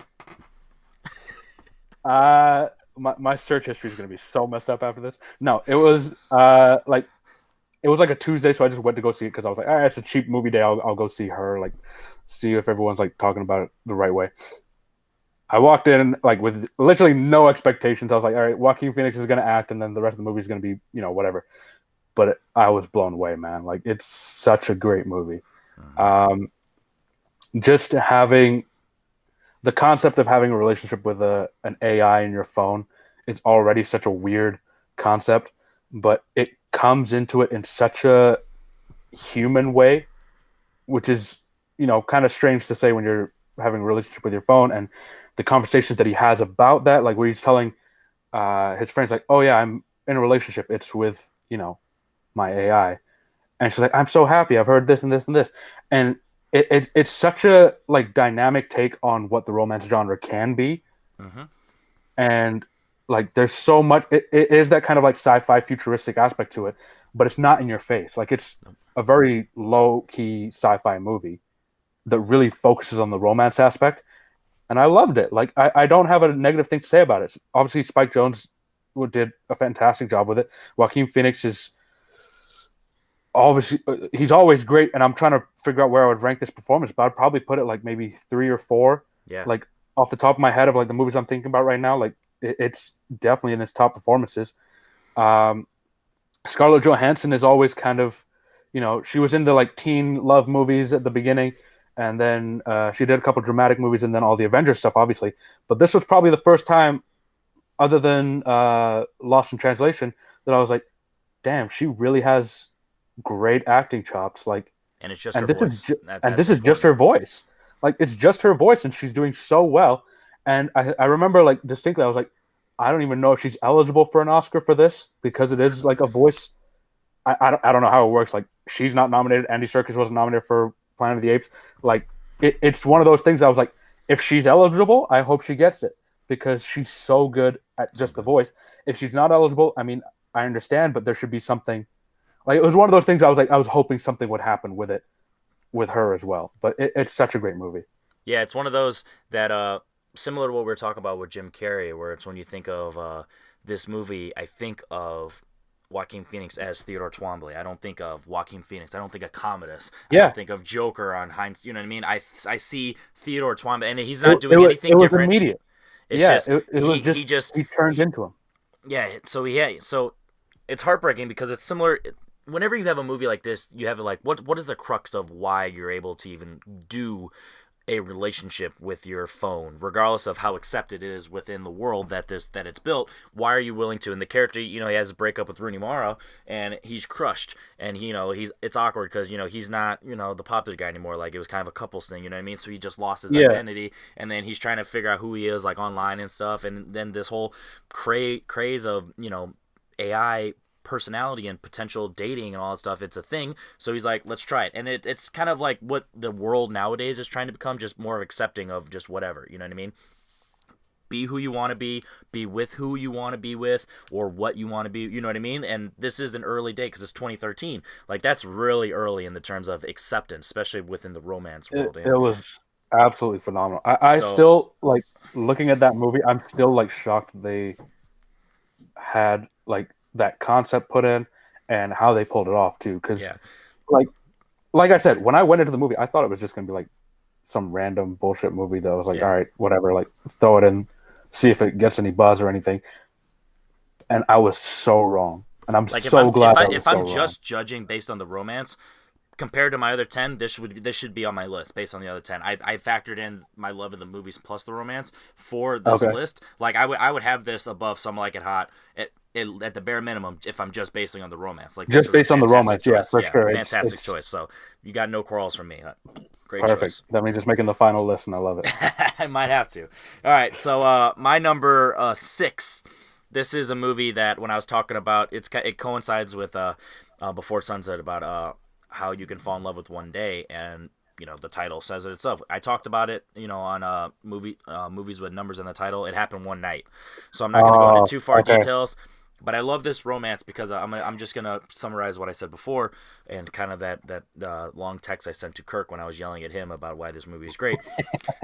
My search history is gonna be so messed up after this. No, it was like it was like a Tuesday, so I just went to go see it because I was like, all right, it's a cheap movie day. I'll go see Her, like see if everyone's like talking about it the right way. I walked in like with literally no expectations. I was like, all right, Joaquin Phoenix is gonna act, and then the rest of the movie is gonna be whatever. But I was blown away, man. Like it's such a great movie. Just having the concept of having a relationship with an AI in your phone is already such a weird concept, but it comes into it in such a human way, which is, kind of strange to say when you're having a relationship with your phone. And the conversations that he has about that, like where he's telling his friends, like, oh yeah, I'm in a relationship. It's with, my AI. And she's like, I'm so happy. I've heard this and this and this. And it's such a like dynamic take on what the romance genre can be. Mm-hmm. And like there's so much it is that kind of like sci-fi futuristic aspect to it, but it's not in your face. Like it's a very low key sci-fi movie that really focuses on the romance aspect. And I loved it. Like I don't have a negative thing to say about it. Obviously, Spike Jonze did a fantastic job with it. Joaquin Phoenix is obviously he's always great, and I'm trying to figure out where I would rank this performance, but I'd probably put it like maybe 3 or 4. Yeah. Like off the top of my head of like the movies I'm thinking about right now, like it's definitely in its top performances. Um, Scarlett Johansson is always kind of, she was in the like teen love movies at the beginning, and then she did a couple dramatic movies, and then all the Avengers stuff, obviously. But this was probably the first time, other than Lost in Translation, that I was like, "Damn, she really has great acting chops." Like, And it's just and her this voice. is and this is just her voice. Like, it's just her voice, and she's doing so well. And I remember like distinctly, I was like, I don't even know if she's eligible for an Oscar for this because it is like a voice. I don't know how it works. Like, she's not nominated. Andy Serkis wasn't nominated for Planet of the Apes. Like, it's one of those things. I was like, if she's eligible, I hope she gets it because she's so good at just the voice. If she's not eligible, I mean, I understand, but there should be something. Like, it was one of those things. I was hoping something would happen with it, with her as well. But it's such a great movie. Yeah, it's one of those that similar to what we were talking about with Jim Carrey, where it's when you think of this movie, I think of Joaquin Phoenix as Theodore Twombly. I don't think of Joaquin Phoenix. I don't think of Commodus. I Yeah, don't think of Joker on Heinz. You know what I mean? I see Theodore Twombly, and he's not doing anything different. Immediate. It's Yeah, just it was just he turned into him. yeah. So it's heartbreaking because it's similar. Whenever you have a movie like this, you have like what is the crux of why you're able to even do a relationship with your phone, regardless of how accepted it is within the world that it's built. Why are you willing to? And the character, he has a breakup with Rooney Mara, and he's crushed, and it's awkward because he's not the popular guy anymore. Like, it was kind of a couples thing, you know what I mean? So he just lost his identity, and then he's trying to figure out who he is, like, online and stuff, and then this whole craze of AI personality and potential dating and all that stuff, it's a thing. So he's like, let's try it. And it's kind of like what the world nowadays is trying to become, just more accepting of just whatever, you know what I mean? Be who you want to be with who you want to be with, or what you want to be, you know what I mean? And this is an early day because it's 2013. Like, that's really early in the terms of acceptance, especially within the romance world. It was absolutely phenomenal. I still, like, looking at that movie, I'm still like shocked they had like that concept put in and how they pulled it off too. Because like I said, when I went into the movie, I thought it was just gonna be like some random bullshit movie that was like, all right, whatever, like throw it in, see if it gets any buzz or anything. And I was so wrong, and I'm like, so glad. If I'm just judging based on the romance, compared to my other 10, this should be on my list based on the other 10. I factored in my love of the movies plus the romance for this list. Like, I would have this above Some Like It Hot at the bare minimum if I'm just basing on the romance. Like, just based on the romance, choice. For sure. Fantastic choice. So you got no quarrels from me. Great perfect choice. That means just making the final list, and I love it. I might have to. All right, so my number 6. This is a movie that when I was talking about, it coincides with Before Sunset, about how you can fall in love with one day, and the title says it itself. I talked about it, on movies with numbers in the title. It happened one night, so I'm not going to go into too far details. But I love this romance because I'm just gonna summarize what I said before, and kind of that long text I sent to Kirk when I was yelling at him about why this movie is great.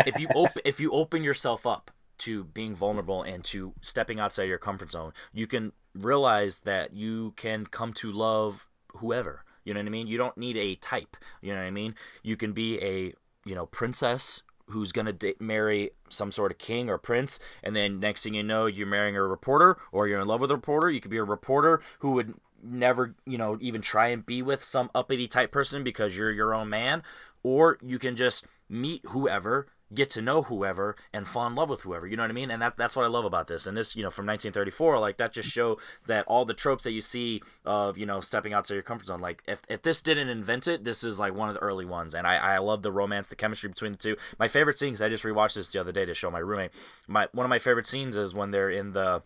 If you open yourself up to being vulnerable and to stepping outside your comfort zone, you can realize that you can come to love whoever. You know what I mean? You don't need a type. You know what I mean? You can be a princess who's gonna marry some sort of king or prince, and then next thing you know, you're marrying a reporter, or you're in love with a reporter. You could be a reporter who would never even try and be with some uppity type person because you're your own man, or you can just meet whoever, get to know whoever, and fall in love with whoever. You know what I mean? And that's what I love about this. And this, from 1934, like, that just show that all the tropes that you see of, stepping outside your comfort zone. Like, if this didn't invent it, this is like one of the early ones. And I love the romance, the chemistry between the two. My favorite scene, because I just rewatched this the other day to show my roommate, one of my favorite scenes is when they're in the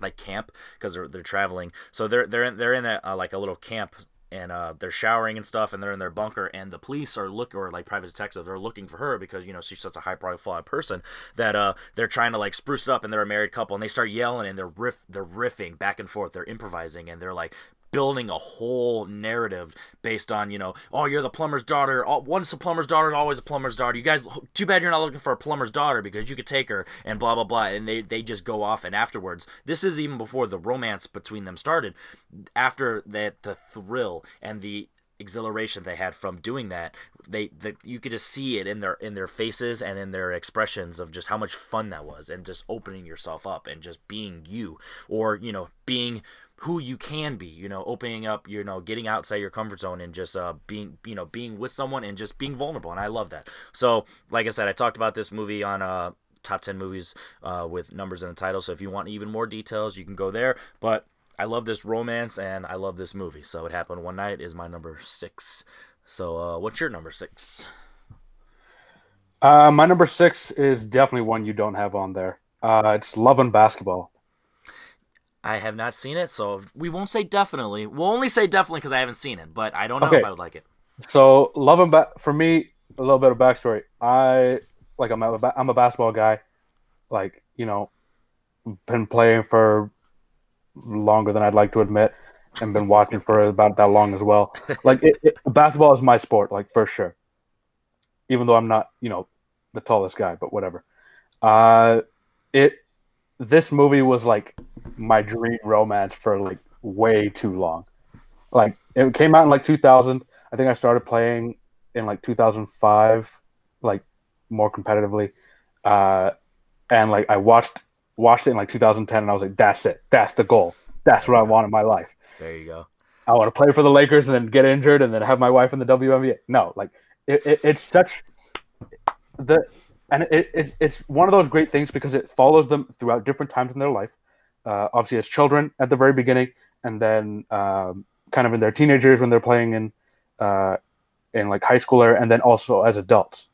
like camp because they're traveling. So they're in like a little camp, and they're showering and stuff, and they're in their bunker, and the police are or like private detectives are looking for her because she's such a high profile person that they're trying to like spruce it up, and they're a married couple, and they start yelling, and they're riffing back and forth, they're improvising, and they're like building a whole narrative based on oh, you're the plumber's daughter. Once a plumber's daughter is always a plumber's daughter. You guys, too bad you're not looking for a plumber's daughter because you could take her and blah blah blah. And they just go off. And afterwards, this is even before the romance between them started. After that, the thrill and the exhilaration they had from doing that, you could just see it in their faces and in their expressions of just how much fun that was, and just opening yourself up and just being you, or being who you can be, opening up, getting outside your comfort zone, and just being with someone and just being vulnerable. And I love that. So like I said, I talked about this movie on top 10 movies with numbers in the title. So if you want even more details, you can go there. But I love this romance and I love this movie. So It Happened One Night is my number 6. So what's your number 6? My number 6 is definitely one you don't have on there. It's Love and Basketball. I have not seen it, so we won't say definitely. We'll only say definitely because I haven't seen it, but I don't know if I would like it. So for me, a little bit of backstory. I'm a basketball guy. Like, been playing for longer than I'd like to admit, and been watching for about that long as well. Like, basketball is my sport, like, for sure. Even though I'm not, the tallest guy, but whatever. This movie was like my dream romance for like way too long. Like, it came out in like 2000. I think I started playing in like 2005, like more competitively. And like I watched it in like 2010, and I was like, that's it. That's the goal. That's what I want in my life. There you go. I want to play for the Lakers and then get injured and then have my wife in the WNBA. No, like it's such it's one of those great things because it follows them throughout different times in their life. Obviously, as children at the very beginning, and then kind of in their teenage years when they're playing in like high school era, and then also as adults.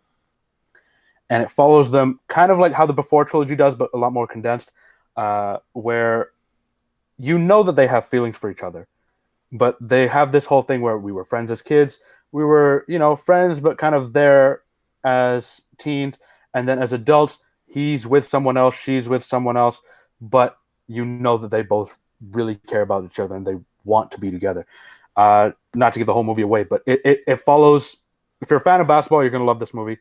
And it follows them kind of like how the Before trilogy does, but a lot more condensed, where that they have feelings for each other, but they have this whole thing where we were friends as kids, we were friends, but kind of there as teens. And then as adults, he's with someone else, she's with someone else, but that they both really care about each other and they want to be together. Not to give the whole movie away, but it follows. If you're a fan of basketball, you're going to love this movie.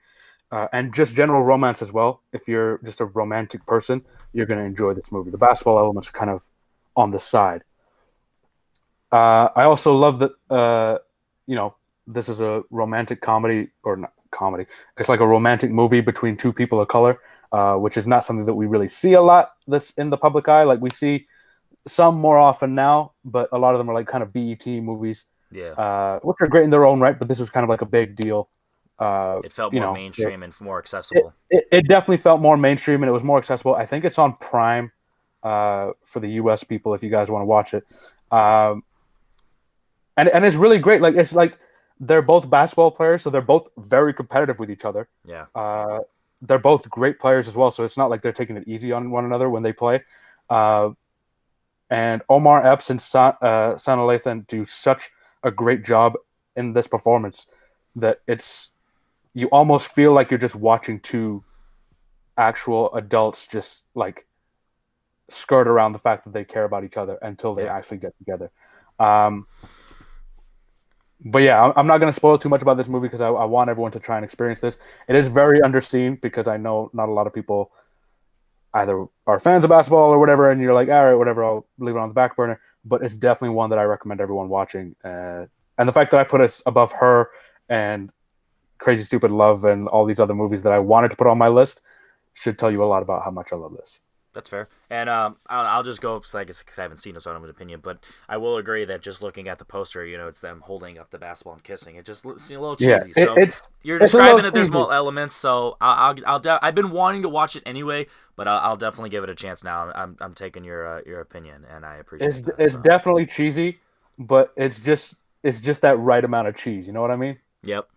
And just general romance as well. If you're just a romantic person, you're going to enjoy this movie. The basketball elements are kind of on the side. I also love that, this is a romantic comedy, or not comedy. It's like a romantic movie between two people of color, which is not something that we really see a lot that's in the public eye. Like, we see some more often now, but a lot of them are like kind of BET movies, which are great in their own right, but this was kind of like a big deal. It felt more mainstream and more accessible. It definitely felt more mainstream, and it was more accessible. I think it's on Prime for the US people if you guys want to watch it. And it's really great. Like, it's like they're both basketball players, so they're both very competitive with each other. Yeah. They're both great players as well, so it's not like they're taking it easy on one another when they play. And Omar Epps and Sana Lathan do such a great job in this performance that you almost feel like you're just watching two actual adults just like skirt around the fact that they care about each other until they actually get together. But yeah, I'm not going to spoil too much about this movie because I want everyone to try and experience this. It is very underseen because I know not a lot of people either are fans of basketball or whatever, and you're like, all right, whatever, I'll leave it on the back burner. But it's definitely one that I recommend everyone watching. And the fact that I put it above Her and Crazy Stupid Love and all these other movies that I wanted to put on my list should tell you a lot about how much I love this. That's fair. And I'll just go because I haven't seen it, so I don't have an opinion. But I will agree that just looking at the poster, it's them holding up the basketball and kissing. It just looks a little cheesy. Yeah, so you're describing that there's more elements. So I've been wanting to watch it anyway, but I'll definitely give it a chance now. I'm taking your opinion, and I appreciate it. It's definitely cheesy, but it's just that right amount of cheese. You know what I mean? Yep.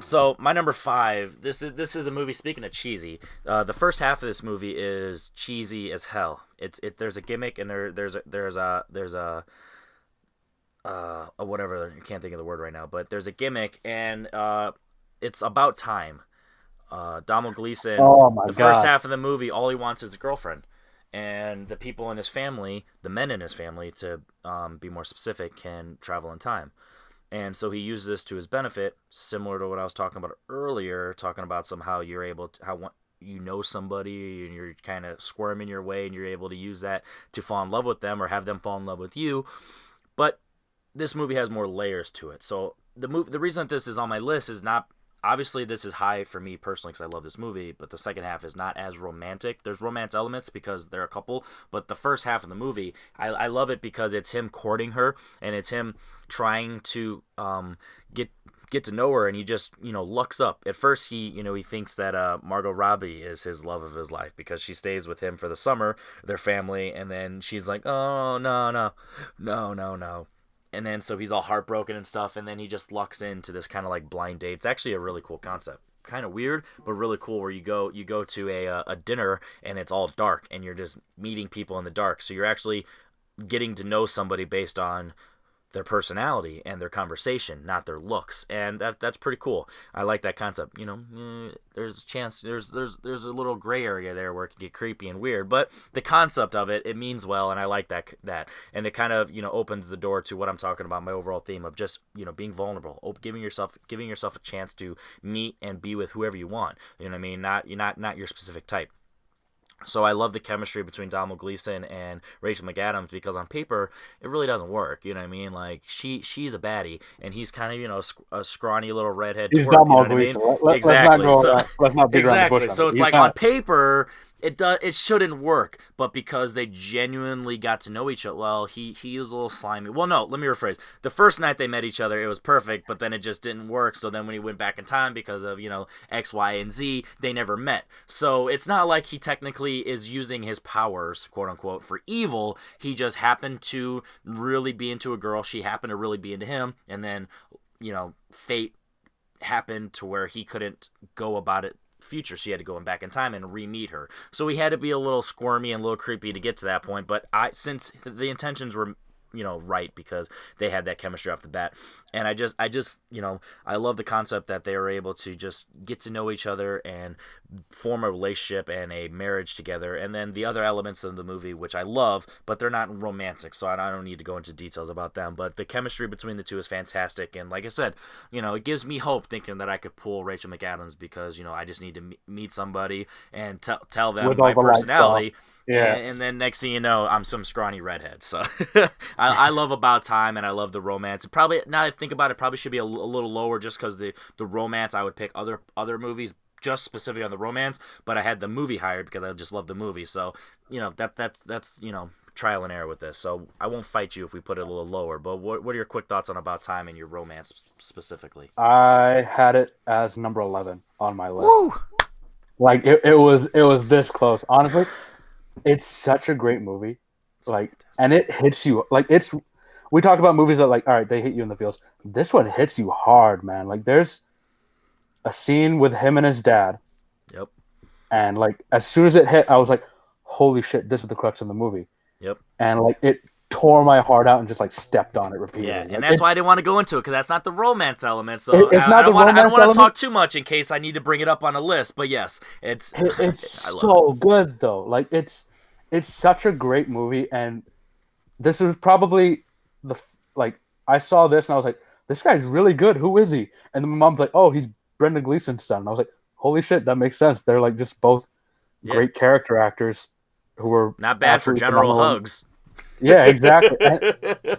So my number 5. This is a movie. Speaking of cheesy, the first half of this movie is cheesy as hell. there's a gimmick, and there's a whatever, I can't think of the word right now, but there's a gimmick, and it's about time. Donald Gleason, Oh my the first god. half of the movie, all he wants is a girlfriend, and the people in his family, the men in his family, to be more specific, can travel in time. And so he uses this to his benefit, similar to what I was talking about earlier, talking about somehow you're able to, you know somebody and you're kind of squirming your way and you're able to use that to fall in love with them or have them fall in love with you. But this movie has more layers to it. So the reason that this is on my list is not, obviously this is high for me personally because I love this movie, but the second half is not as romantic. There's romance elements because they're a couple, but the first half of the movie, I love it because it's him courting her and it's him trying to get to know her, and he just, lucks up. At first he thinks that Margot Robbie is his love of his life because she stays with him for the summer, their family, and then she's like, oh no. And then so he's all heartbroken and stuff, and then he just lucks into this kind of like blind date. It's actually a really cool concept. Kind of weird, but really cool, where you go to a dinner and it's all dark and you're just meeting people in the dark. So you're actually getting to know somebody based on their personality and their conversation, not their looks, and that's pretty cool. I like that concept. There's a chance there's a little gray area there where it can get creepy and weird, but the concept of it means well, and I like that, and it kind of opens the door to what I'm talking about, my overall theme of just being vulnerable, giving yourself a chance to meet and be with whoever you want. You know what I mean? Not your specific type. So I love the chemistry between Donald Gleason and Rachel McAdams because on paper it really doesn't work. You know what I mean? Like she's a baddie and he's kind of a scrawny little redhead He's twerp. Donald You know Gleason. what I mean? Exactly. Let's not beat Exactly. around the bush. So it's like not... on paper it shouldn't work, but because they genuinely got to know each other, well, he was a little slimy. Well, no, let me rephrase. The first night they met each other, it was perfect, but then it just didn't work. So then when he went back in time because of, X, Y, and Z, they never met. So it's not like he technically is using his powers, quote unquote, for evil. He just happened to really be into a girl. She happened to really be into him. And then, fate happened to where he couldn't go about it future, so he had to go back in time and re-meet her. So he had to be a little squirmy and a little creepy to get to that point, but since the intentions were right, because they had that chemistry off the bat, and I just I love the concept that they were able to just get to know each other and form a relationship and a marriage together. And then the other elements of the movie, which I love, but they're not romantic, so I don't need to go into details about them, but the chemistry between the two is fantastic. And like I said, it gives me hope thinking that I could pull Rachel McAdams because I just need to meet somebody and tell them my personality. Yeah. And then next thing you know, I'm some scrawny redhead. So I love About Time, and I love the romance. Probably, now that I think about it, probably should be a little lower just because the romance, I would pick other movies just specifically on the romance, but I had the movie higher because I just love the movie. So, that's trial and error with this. So I won't fight you if we put it a little lower, but what are your quick thoughts on About Time and your romance specifically? I had it as number 11 on my list. Woo! Like it was this close. Honestly, it's such a great movie. Like, and it hits you like we talked about movies that, like, all right, they hit you in the feels. This one hits you hard, man. Like, there's a scene with him and his dad. Yep. And like as soon as it hit, I was like, holy shit, this is the crux of the movie. Yep. And like it tore my heart out and just like stepped on it repeatedly. Yeah, like, and that's why I didn't want to go into it, because that's not the romance element. So I don't want to talk too much in case I need to bring it up on a list. But yes, it's so good though. Like it's such a great movie, and this was probably I saw this and I was like, this guy's really good. Who is he? And then my mom's like, oh, he's Brendan Gleeson's son. And I was like, holy shit, that makes sense. They're like just both great character actors who were not bad for general hugs. Yeah, exactly.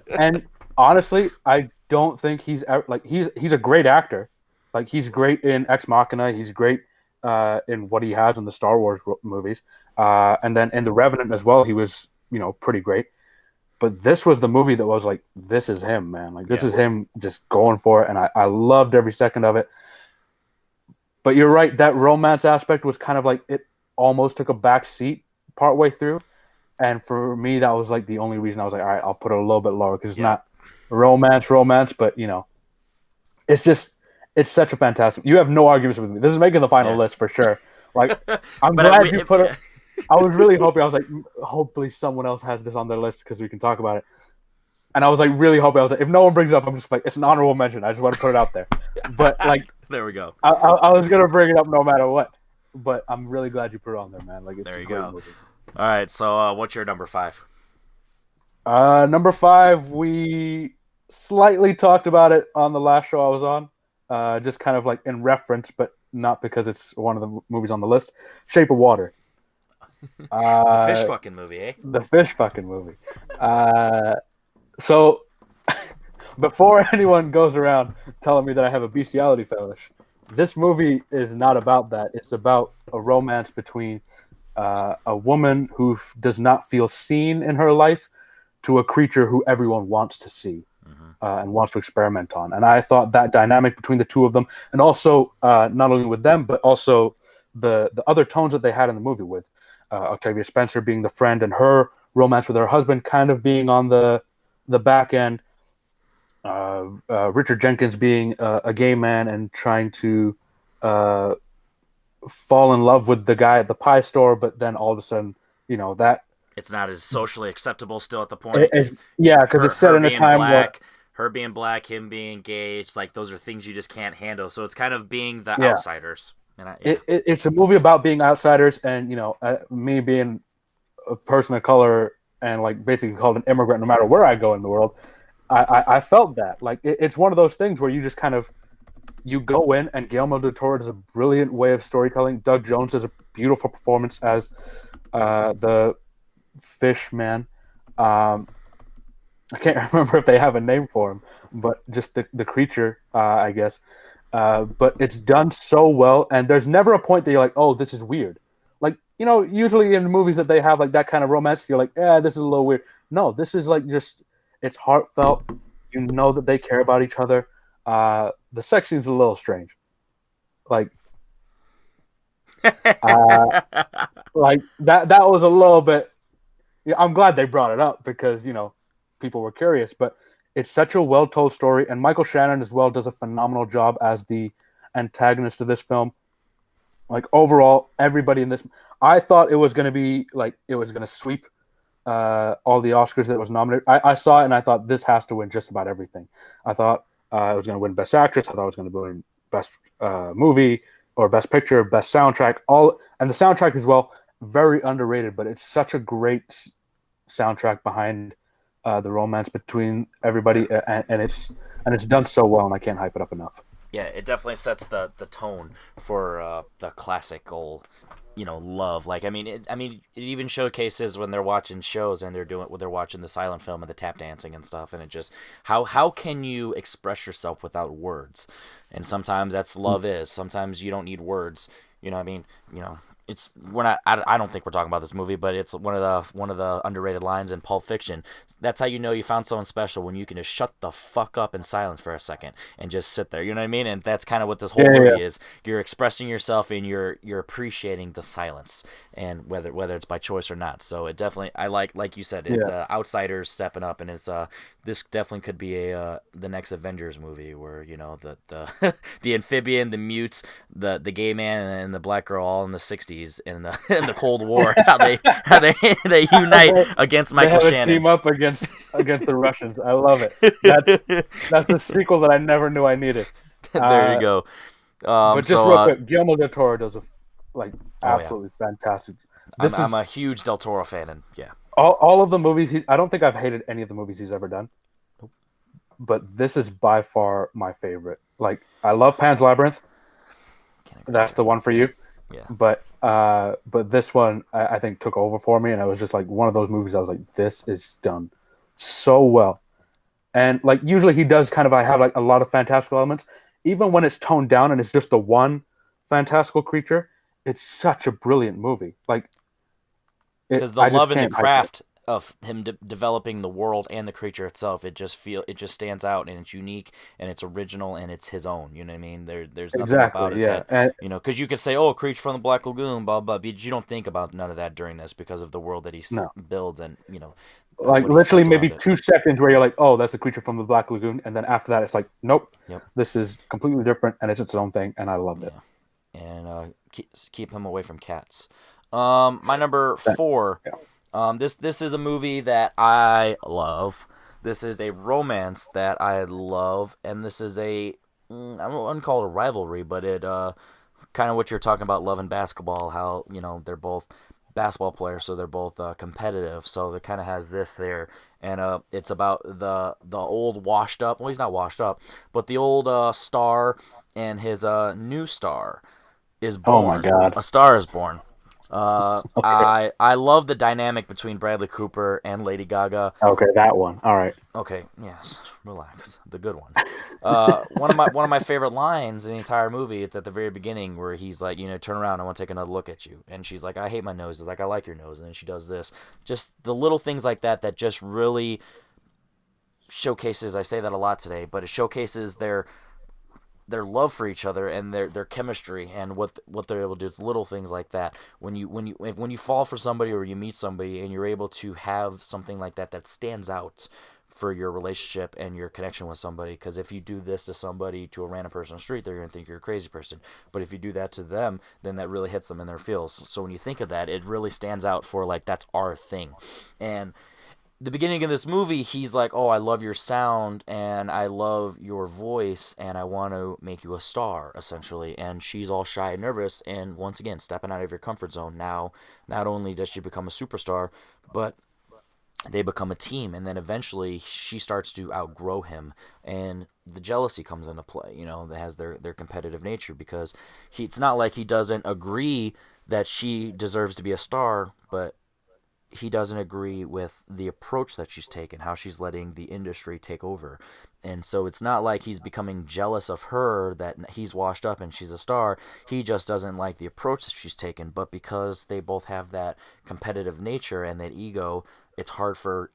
and honestly, I don't think he's a great actor. Like, he's great in Ex Machina. He's great in what he has in the Star Wars movies. And then in The Revenant as well, he was, pretty great. But this was the movie that was like, this is him, man. Like, this is him just going for it. And I loved every second of it. But you're right, that romance aspect was kind of like, it almost took a back seat partway through. And for me, that was like the only reason I was like, all right, I'll put it a little bit lower, because it's not romance, but it's such a fantastic. You have no arguments with me. This is making the final list for sure. Like, I'm glad you put it. I was really hoping. I was like, hopefully someone else has this on their list because we can talk about it. And I was like really hoping. I was like, if no one brings it up, I'm just like, it's an honorable mention. I just want to put it out there. But like, There we go. I was gonna bring it up no matter what. But I'm really glad you put it on there, man. Like, it's There a you great go. movie. All right, so what's your number 5? Number 5, we slightly talked about it on the last show I was on. Just kind of like in reference, but not because it's one of the movies on the list. Shape of Water. The fish Uh, fucking movie, eh? the fish fucking movie. So before anyone goes around telling me that I have a bestiality fetish, this movie is not about that. It's about a romance between a woman who does not feel seen in her life to a creature who everyone wants to see and wants to experiment on. And I thought that dynamic between the two of them, and also not only with them, but also the other tones that they had in the movie with Octavia Spencer being the friend and her romance with her husband kind of being on the back end. Richard Jenkins being a gay man and trying to uh, fall in love with the guy at the pie store, but then all of a sudden, that It's not as socially acceptable still at the point. yeah, because Her it's set her in a being time where black, him being gay. It's like those are things you just can't handle. So it's kind of being the yeah, outsiders. And yeah, it's a movie about being outsiders, and me being a person of color and like basically called an immigrant no matter where I go in the world. I felt that like it's one of those things where you just kind of you go in, and Guillermo del Toro does a brilliant way of storytelling. Doug Jones does a beautiful performance as the fish man. I can't remember if they have a name for him, but just the creature, I guess. But it's done so well, and there's never a point that you're like, oh, this is weird. Like, usually in movies that they have like that kind of romance, you're like, yeah, this is a little weird. No, this is like just it's heartfelt. You know that they care about each other. The sex scene's a little strange. Like, uh, like that was a little bit. Yeah, I'm glad they brought it up because people were curious, but it's such a well told story, and Michael Shannon as well does a phenomenal job as the antagonist of this film. Like overall, everybody in this, I thought it was going to be like it was going to sweep all the Oscars that was nominated. I saw it and I thought this has to win just about everything. I thought it was going to win Best Actress. I thought it was going to win Best Movie or Best Picture, Best Soundtrack. And the soundtrack as well, very underrated, but it's such a great soundtrack behind the romance between everybody, and it's done so well, and I can't hype it up enough. yeah, it definitely sets the tone for the classical, love. Like I mean, it even showcases when they're watching shows and they're watching the silent film and the tap dancing and stuff, and it just how can you express yourself without words? And sometimes that's love is. Sometimes you don't need words. You know what I mean? It's we're not. I don't think we're talking about this movie, but it's one of the underrated lines in Pulp Fiction. That's how you know you found someone special, when you can just shut the fuck up in silence for a second and just sit there. You know what I mean? And that's kind of what this whole movie is. You're expressing yourself and you're appreciating the silence, and whether it's by choice or not. So it definitely, I like you said, it's outsiders stepping up, and it's this definitely could be a the next Avengers movie where the the amphibian, the mutes, the gay man, and the black girl all in the '60s in the in the Cold War, how they unite against Michael They have Shannon. a team up against the Russians. I love it. That's the sequel that I never knew I needed. There you go. But just So real quick, Guillermo del Toro does like oh yeah, absolutely fantastic. I'm This I'm is a huge Del Toro fan, and yeah, all of the movies. I don't think I've hated any of the movies he's ever done, but this is by far my favorite. Like, I love Pan's Labyrinth. can't agree That's the more. one for you. Yeah, But this one I think took over for me, and I was just like one of those movies. I was like, this is done so well. And like usually he does kind of I have like a lot of fantastical elements, even when it's toned down and it's just the one fantastical creature. It's such a brilliant movie. Like because the I just love and the can't hype it. craft of him developing the world and the creature itself, it just stands out, and it's unique and it's original and it's his own. You know what I mean? There's nothing about Exactly, it yeah. that And because you could say, oh, creature from the Black Lagoon, blah blah, but you don't think about none of that during this because of the world that he no, builds and like what he literally sets maybe around it. 2 seconds where you're like, oh, that's a creature from the Black Lagoon, and then after that, it's like, nope, Yep. this is completely different, and it's its own thing, and I loved it. Yeah. And keep him away from cats. My number That- four. Yeah. This is a movie that I love. This is a romance that I love, and this is I wouldn't call it a rivalry, but it kind of what you're talking about, love and basketball. How they're both basketball players, so they're both competitive. So it kind of has this there, and it's about the old washed up. Well, he's not washed up, but the old star and his new star is Oh my born. God. A star is born. Okay. I love the dynamic between Bradley Cooper and Lady Gaga. Okay, that one. All right. Okay, yes, relax. The good one. One of my favorite lines in the entire movie. It's at the very beginning where he's like, turn around. I want to take another look at you. And she's like, I hate my nose. He's like, I like your nose. And then she does this. Just the little things like that that just really showcases. I say that a lot today, but it showcases their love for each other and their chemistry and what they're able to do. It's little things like that. When you fall for somebody or you meet somebody and you're able to have something like that that stands out for your relationship and your connection with somebody. Because if you do this to somebody, to a random person on the street, they're gonna think you're a crazy person. But if you do that to them, then that really hits them in their feels. So when you think of that, it really stands out for like that's our thing. And the beginning of this movie, he's like, "Oh, I love your sound and I love your voice and I want to make you a star," essentially. And she's all shy and nervous. And once again, stepping out of your comfort zone. Now, not only does she become a superstar, but they become a team. And then eventually, she starts to outgrow him, and the jealousy comes into play. That has their competitive nature because it's not like he doesn't agree that she deserves to be a star, but he doesn't agree with the approach that she's taken, how she's letting the industry take over. And so it's not like he's becoming jealous of her that he's washed up and she's a star. He just doesn't like the approach that she's taken. But because they both have that competitive nature and that ego, it's hard for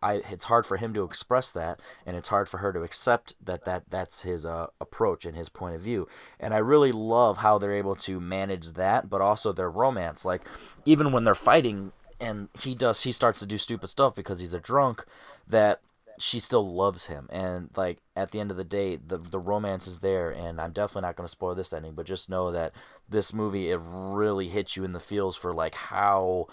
him to express that, and it's hard for her to accept that's his approach and his point of view. And I really love how they're able to manage that, but also their romance. Like even when they're fighting, and he starts to do stupid stuff because he's a drunk, that she still loves him. And like at the end of the day, the romance is there. And I'm definitely not going to spoil this ending, but just know that this movie, it really hits you in the feels for like how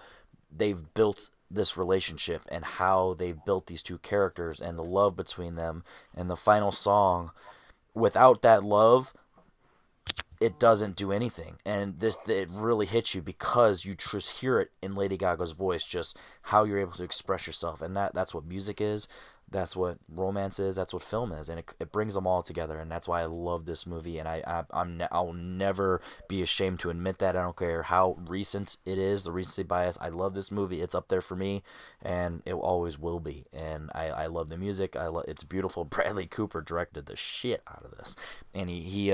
they've built this relationship and how they've built these two characters and the love between them. And the final song, without that love, it doesn't do anything. And it really hits you because you just hear it in Lady Gaga's voice, just how you're able to express yourself. And that's what music is, that's what romance is, that's what film is. And it brings them all together. And that's why I love this movie. And I'll never be ashamed to admit that. I don't care how recent it is, the recency bias. I love this movie. It's up there for me, and it always will be. And I love the music. It's beautiful. Bradley Cooper directed the shit out of this, and he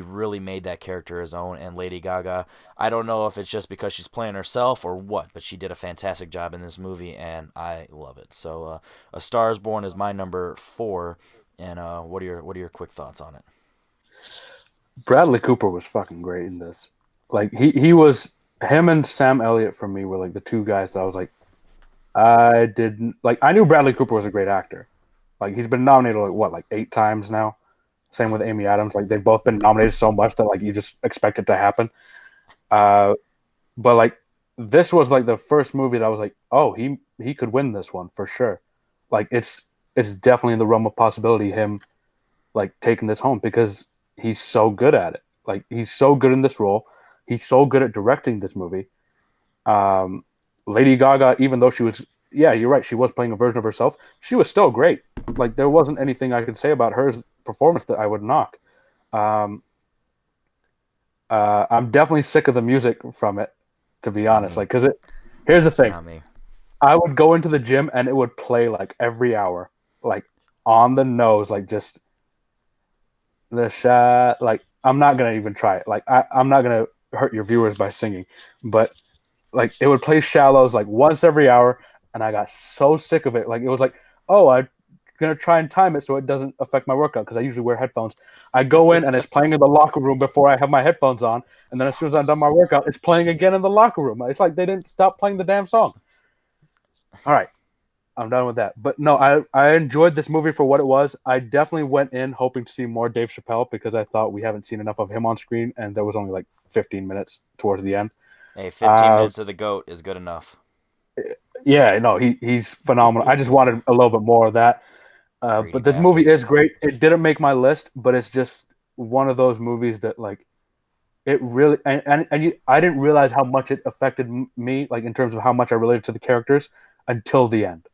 really made that character his own. And Lady Gaga, I don't know if it's just because she's playing herself or what, but she did a fantastic job in this movie, and I love it. So, A Star Is Born is my number 4. And what are your quick thoughts on it? Bradley Cooper was fucking great in this. Like he was him and Sam Elliott for me were like the two guys that I was like I didn't like. I knew Bradley Cooper was a great actor. Like he's been nominated like what, like 8 times now. Same with Amy Adams. Like they've both been nominated so much that like you just expect it to happen. Uh, but like this was like the first movie that I was like, oh, he could win this one for sure. Like it's definitely in the realm of possibility him like taking this home because he's so good at it. Like he's so good in this role. He's so good at directing this movie. Um, Lady Gaga, even though she was, yeah, you're right, she was playing a version of herself. She was still great. Like there wasn't anything I could say about her performance that I would knock. Um, I'm definitely sick of the music from it, to be Not honest. me. Like, cause it. Here's the thing. Not me. I would go into the gym and it would play like every hour, like on the nose, like just the shot. Like I'm not gonna even try it. Like I'm not gonna hurt your viewers by singing, but like it would play Shallows like once every hour, and I got so sick of it. Like it was like, oh, I'm gonna try and time it so it doesn't affect my workout because I usually wear headphones. I go in and it's playing in the locker room before I have my headphones on, and then as soon as I'm done my workout, it's playing again in the locker room. It's like they didn't stop playing the damn song. All right, I'm done with that. But no, I enjoyed this movie for what it was. I definitely went in hoping to see more Dave Chappelle because I thought we haven't seen enough of him on screen, and there was only like 15 minutes towards the end. Hey, 15 Uh, minutes of the goat is good enough. yeah, no, he's phenomenal. I just wanted a little bit more of that. Greedy But this movie bastard. is great. It didn't make my list, but it's just one of those movies that like it really I didn't realize how much it affected me, like in terms of how much I related to the characters until the end.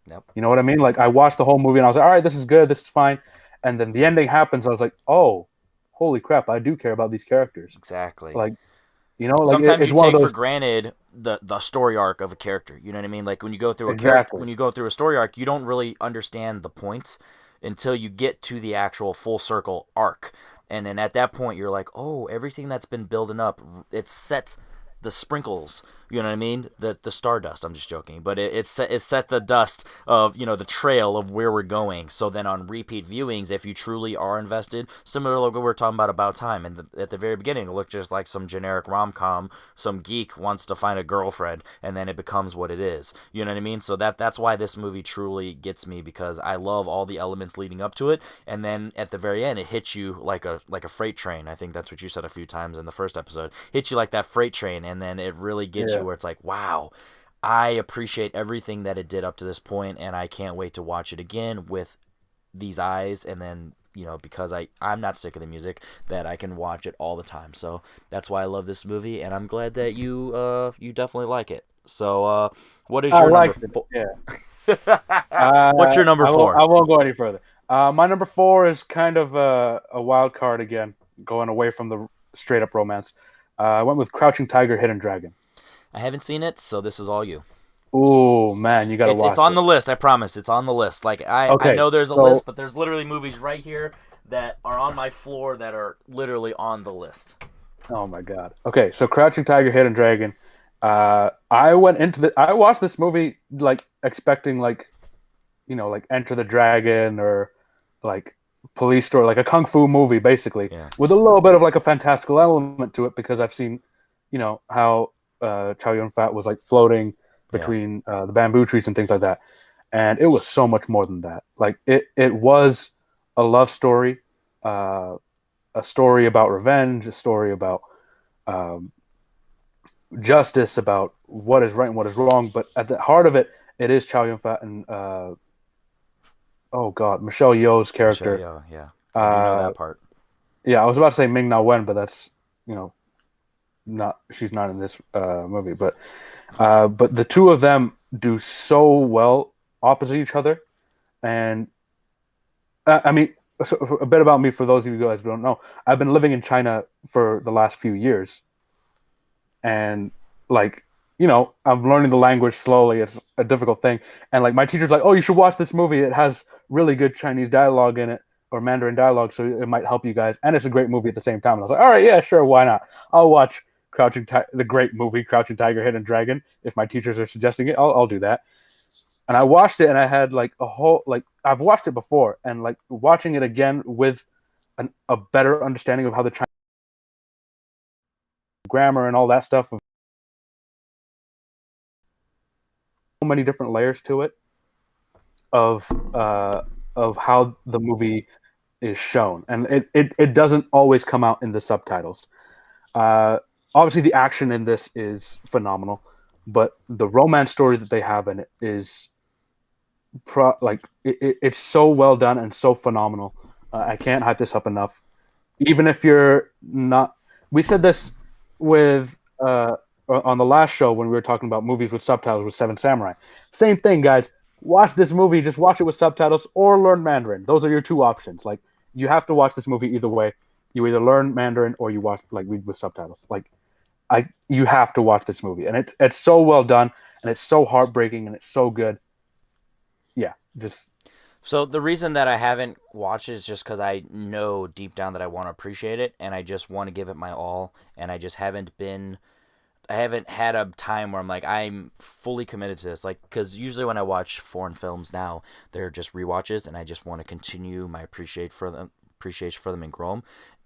Yep. You know what I mean? Like I watched the whole movie and I was like, all right, this is good, this is fine, and then the ending happens. I was like, oh, holy crap, I do care about these characters. Exactly. Like you know, like Sometimes it's you one of take for those granted the story arc of a character. You know what I mean? Like when you go through a character, exactly. when you go through a story arc, you don't really understand the points until you get to the actual full circle arc. And then at that point, you're like, oh, everything that's been building up, it sets the sprinkles. You know what I mean? The stardust. I'm just joking, but it set the dust of the trail of where we're going. So then on repeat viewings, if you truly are invested, similar to what we were talking about time, and at the very beginning, it looked just like some generic rom com. Some geek wants to find a girlfriend, and then it becomes what it is. You know what I mean? So that's why this movie truly gets me, because I love all the elements leading up to it, and then at the very end, it hits you like a freight train. I think that's what you said a few times in the first episode. Hits you like that freight train, and then it really gets you Yeah. where it's like, wow, I appreciate everything that it did up to this point, and I can't wait to watch it again with these eyes. And then because I'm not sick of the music, that I can watch it all the time. So that's why I love this movie, and I'm glad that you definitely like it. So what is I your number liked it. four? Yeah. What's your number I four? won't go any further. My number four is kind of a wild card again, going away from the straight up romance. I went with Crouching Tiger, Hidden Dragon. I haven't seen it, so this is all you. Oh man, you got to It's watch on it. the list. I promise. It's on the list. Like I Okay, know there's a so list, but there's literally movies right here that are on my floor that are literally on the list. oh my god. Okay, so Crouching Tiger, Hidden Dragon. I watched this movie like expecting like like Enter the Dragon or like Police Story, like a kung fu movie, basically, Yeah. with a little bit of like a fantastical element to it because I've seen, how Chow Yun Fat was like floating Yeah. between the bamboo trees and things like that, and it was so much more than that. Like it was a love story, uh, a story about revenge, a story about um, justice, about what is right and what is wrong. But at the heart of it, it is Chow Yun Fat and oh god, Michelle Yeoh's Michelle character. Yeoh. Yeah. I do know Uh, that part. yeah, I was about to say Ming Na Wen, but that's you know not she's not in this movie. But the two of them do so well opposite each other, and I mean, so a bit about me for those of you guys who don't know. I've been living in China for the last few years, and like I'm learning the language slowly. It's a difficult thing, and like my teacher's like, "Oh, you should watch this movie. It has really good Chinese dialogue in it, or Mandarin dialogue, so it might help you guys." And it's a great movie at the same time. And I was like, "All right, yeah, sure, why not? I'll watch the great movie Crouching Tiger, Hidden Dragon. If my teachers are suggesting it, I'll do that." And I watched it, and I had like a whole like I've watched it before, and like watching it again with a better understanding of how the Chinese grammar and all that stuff, of so many different layers to it of uh, of how the movie is shown, and it doesn't always come out in the subtitles. Uh, Obviously, the action in this is phenomenal, but the romance story that they have in it is it's so well done and so phenomenal. I can't hype this up enough. Even if you're not, we said this with on the last show when we were talking about movies with subtitles with Seven Samurai. Same thing, guys. Watch this movie. Just watch it with subtitles or learn Mandarin. Those are your two options. Like you have to watch this movie either way. You either learn Mandarin or you watch like read with subtitles. Like you have to watch this movie, and it's so well done, and it's so heartbreaking, and it's so good. Yeah, just So the reason that I haven't watched it is just because I know deep down that I want to appreciate it, and I just want to give it my all, and I just I haven't had a time where I'm like, I'm fully committed to this. Like, because usually when I watch foreign films now, they're just rewatches, and I just want to continue my appreciation for them and grow them.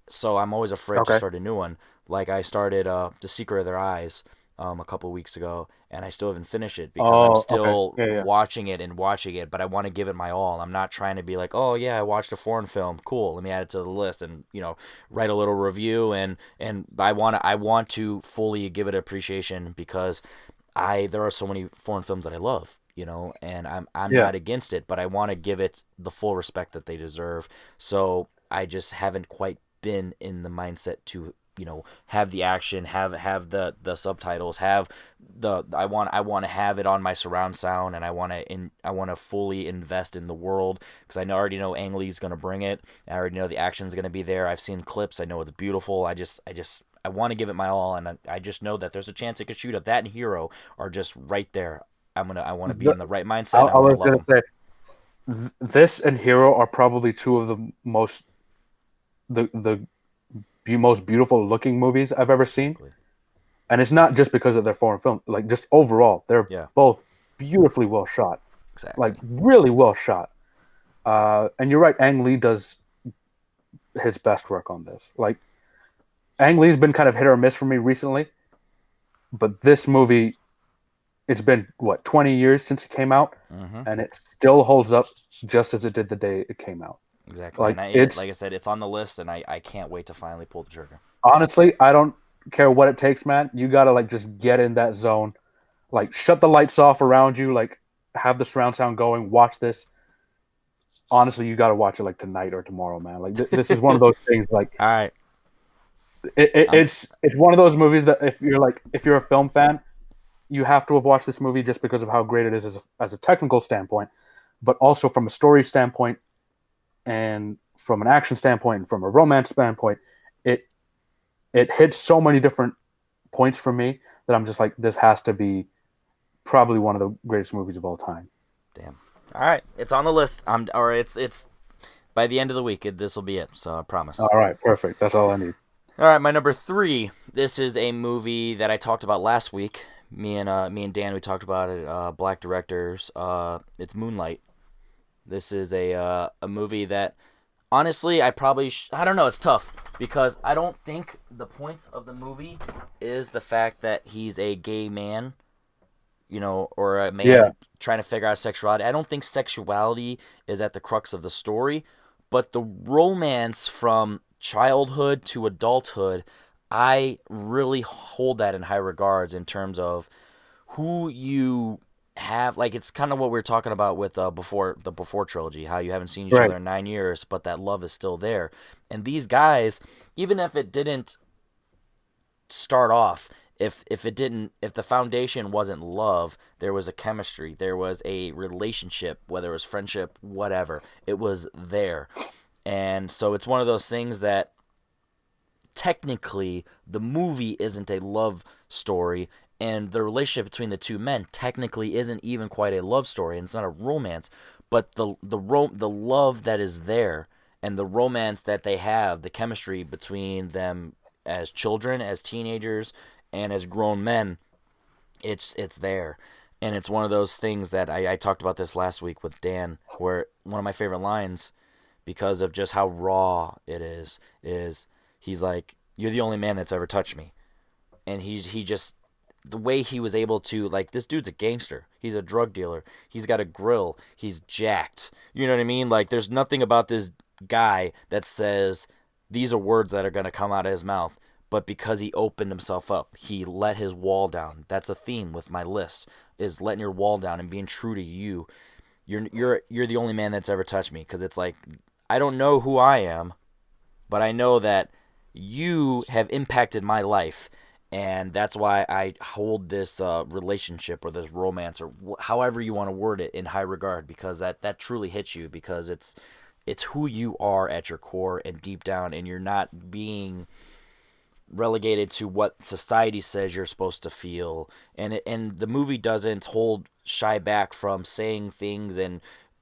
So I'm always afraid to okay. start a new one. Like I started The Secret of Their Eyes. a couple weeks ago, and I still haven't finished it because I'm Oh, okay. still Yeah, yeah. watching it and watching it, but I want to give it my all. I'm not trying to be like, oh yeah, I watched a foreign film, cool, let me add it to the list, and write a little review, and I want to fully give it appreciation because I there are so many foreign films that I love, and I'm Yeah. not against it, but I want to give it the full respect that they deserve. So I just haven't quite been in the mindset to have the action, have the subtitles, have the I want to have it on my surround sound, and I want to fully invest in the world because I already know Ang Lee's gonna bring it. I already know the action's gonna be there. I've seen clips. I know it's beautiful. I want to give it my all, and I just know that there's a chance it could shoot up. That and Hero are just right there. I want to be The, in the right mindset. I I want to was love gonna them. say this and Hero are probably two of the most beautiful looking movies I've ever seen. Exactly. And it's not just because of their foreign film, like just overall, they're Yeah. both beautifully well shot, like Exactly. really well shot. And you're right, Ang Lee does his best work on this. Like Ang Lee's been kind of hit or miss for me recently, but this movie, it's been what 20 years since it came out, Mm-hmm. and it still holds up just as it did the day it came out. Exactly. Like And it's like I said, it's on the list, and I can't wait to finally pull the trigger. honestly, I don't care what it takes, man. You gotta like just get in that zone, like shut the lights off around you, like have the surround sound going, watch this. Honestly, you gotta watch it like tonight or tomorrow, man. Like this is one of those things. Like All right. Um. it's one of those movies that if you're a film fan, you have to have watched this movie just because of how great it is as a technical standpoint, but also from a story standpoint and from an action standpoint and from a romance standpoint. It it hits so many different points for me that I'm just like, this has to be probably one of the greatest movies of all time. Damn. All right. It's on the list. Or it's by the end of the week. This will be it. So I promise. All right, perfect. That's all I need. All right. My number 3. This is a movie that I talked about last week. Me and Dan, we talked about it. Black directors. It's Moonlight. This is a movie that honestly I don't know. It's tough because I don't think the point of the movie is the fact that he's a gay man, or a man Yeah, trying to figure out sexuality. I don't think sexuality is at the crux of the story, but the romance from childhood to adulthood, I really hold that in high regards in terms of who you have. Like it's kind of what we were talking about with before trilogy, how you haven't seen each right. other in 9 years, but that love is still there. And these guys, even if it didn't start off, if the foundation wasn't love, there was a chemistry, there was a relationship, whether it was friendship, whatever, it was there. And so it's one of those things that technically the movie isn't a love story, and the relationship between the two men technically isn't even quite a love story, and it's not a romance, but the love that is there and the romance that they have, the chemistry between them as children, as teenagers, and as grown men, it's there. And it's one of those things that I talked about this last week with Dan, where one of my favorite lines, because of just how raw it is he's like, "You're the only man that's ever touched me," and he just the way he was able to, like, this dude's a gangster. He's a drug dealer. He's got a grill. He's jacked. You know what I mean? Like, there's nothing about this guy that says these are words that are going to come out of his mouth. But because he opened himself up, he let his wall down. That's a theme with my list, is letting your wall down and being true to you. You're the only man that's ever touched me, because it's like, I don't know who I am, but I know that you have impacted my life, and that's why I hold this relationship or this romance, or however you want to word it, in high regard, because that truly hits you, because it's who you are at your core and deep down, and you're not being relegated to what society says you're supposed to feel. And the movie doesn't hold shy back from saying things and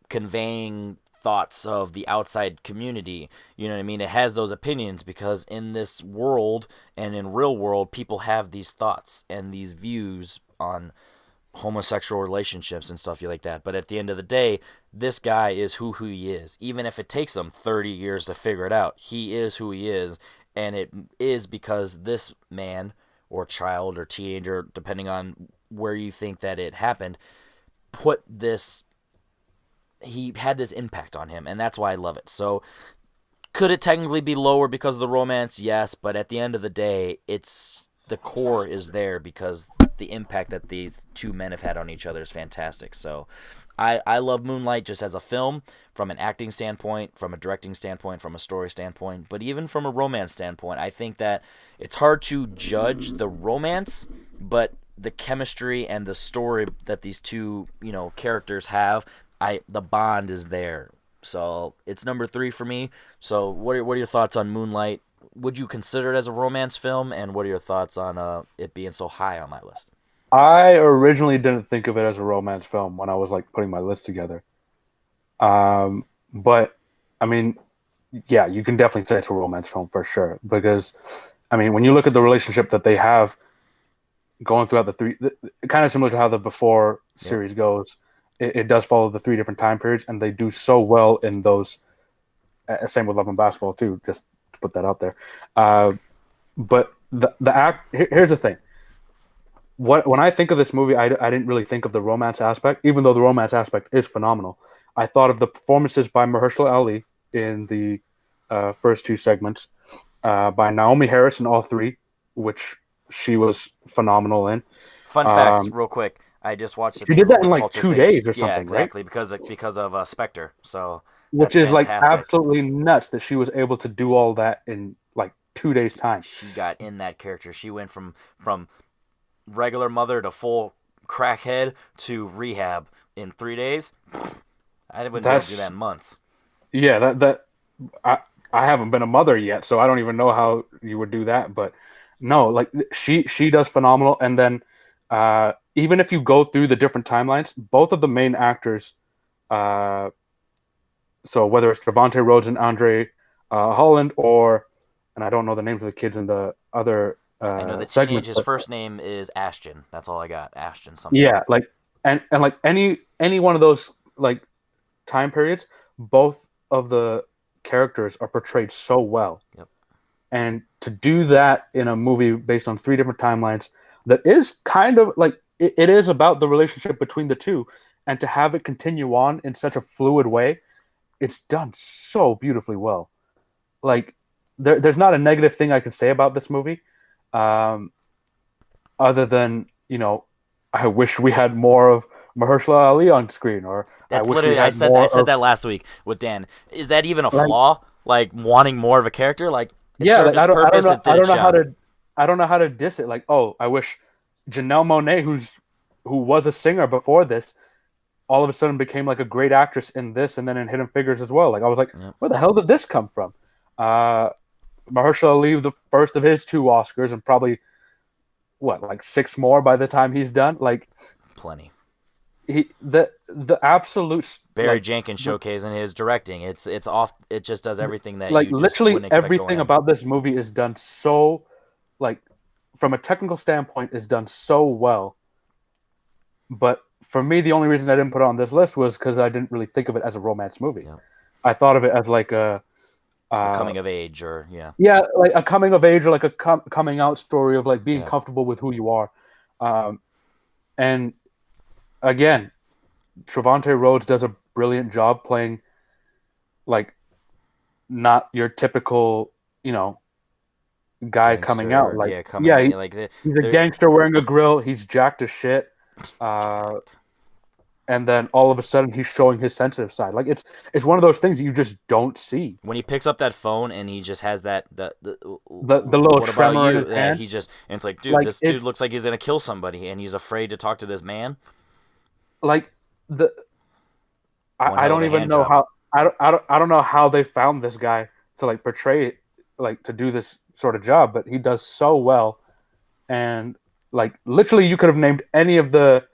conveying thoughts of the outside community. You know what I mean? It has those opinions because in this world and in real world, people have these thoughts and these views on homosexual relationships and stuff like that. But at the end of the day, this guy is who he is. Even if it takes him 30 years to figure it out, he is who he is. And it is because this man or child or teenager, depending on where you think that it happened, put this, he had this impact on him, and that's why I love it. So could it technically be lower because of the romance? Yes, but at the end of the day, it's the core is there because the impact that these two men have had on each other is fantastic. So I love Moonlight just as a film, from an acting standpoint, from a directing standpoint, from a story standpoint, but even from a romance standpoint. I think that it's hard to judge the romance, but the chemistry and the story that these two, characters have, the bond is there. So it's number 3 for me. So what are your thoughts on Moonlight? Would you consider it as a romance film? And what are your thoughts on it being so high on my list? I originally didn't think of it as a romance film when I was like putting my list together. But I mean, yeah, you can definitely say it's a romance film for sure. Because I mean, when you look at the relationship that they have going throughout kind of similar to how the Before series goes, it does follow the 3 different time periods, and they do so well in those. Same with Love and Basketball too. Just to put that out there. But the act. Here's the thing. When I think of this movie, I didn't really think of the romance aspect, even though the romance aspect is phenomenal. I thought of the performances by Mahershala Ali in the first 2 segments, by Naomi Harris in all 3, which she was phenomenal in. Fun facts, real quick. I just watched it. She did that in like 2 days or something, exactly, right? because of Spectre. So which is fantastic. Like absolutely nuts that she was able to do all that in like 2 days time. She got in that character. She went from regular mother to full crackhead to rehab in 3 days. I wouldn't be able to do that in months. Yeah, I haven't been a mother yet, so I don't even know how you would do that. But no, like she does phenomenal. And then even if you go through the different timelines, both of the main actors, so whether it's Trevante Rhodes and Andre Holland, and I don't know the names of the kids in the other I know the segment. His first name is Ashton. That's all I got. Ashton something. Yeah, like and like any one of those like time periods, both of the characters are portrayed so well. Yep. And to do that in a movie based on 3 different timelines that is kind of like it is about the relationship between the two, and to have it continue on in such a fluid way, it's done so beautifully well. Like there's not a negative thing I can say about this movie, other than I wish we had more of Mahershala Ali on screen, or that's literally I said that last week with Dan. Is that even a flaw? Like wanting more of a character? Like yeah, like, I don't know how to diss it. Like, oh, I wish Janelle Monáe, who was a singer before this, all of a sudden became like a great actress in this and then in Hidden Figures as well. Like I was like, where the hell did this come from? Mahershala Ali, the first of his 2 Oscars, and probably like 6 more by the time he's done. Like plenty. The absolute Barry Jenkins showcase in his directing. It's off. It just does everything that like you literally everything about this movie is done so like from a technical standpoint is done so well. But for me, the only reason I didn't put it on this list was because I didn't really think of it as a romance movie. Yeah. I thought of it as like a coming of age, or like a coming of age, or like a coming out story of like being comfortable with who you are. And again, Trevante Rhodes does a brilliant job playing like not your typical, guy gangster, coming out. Like he's a gangster wearing a grill. He's jacked as shit. And then all of a sudden he's showing his sensitive side. Like it's one of those things that you just don't see. When he picks up that phone and he just has the little tremor in his hand. He just, and it's like, dude, like, this dude looks like he's gonna kill somebody, and he's afraid to talk to this man. Like I don't even know how I don't know how they found this guy to like portray like to do this sort of job, but he does so well. And like literally you could have named any of the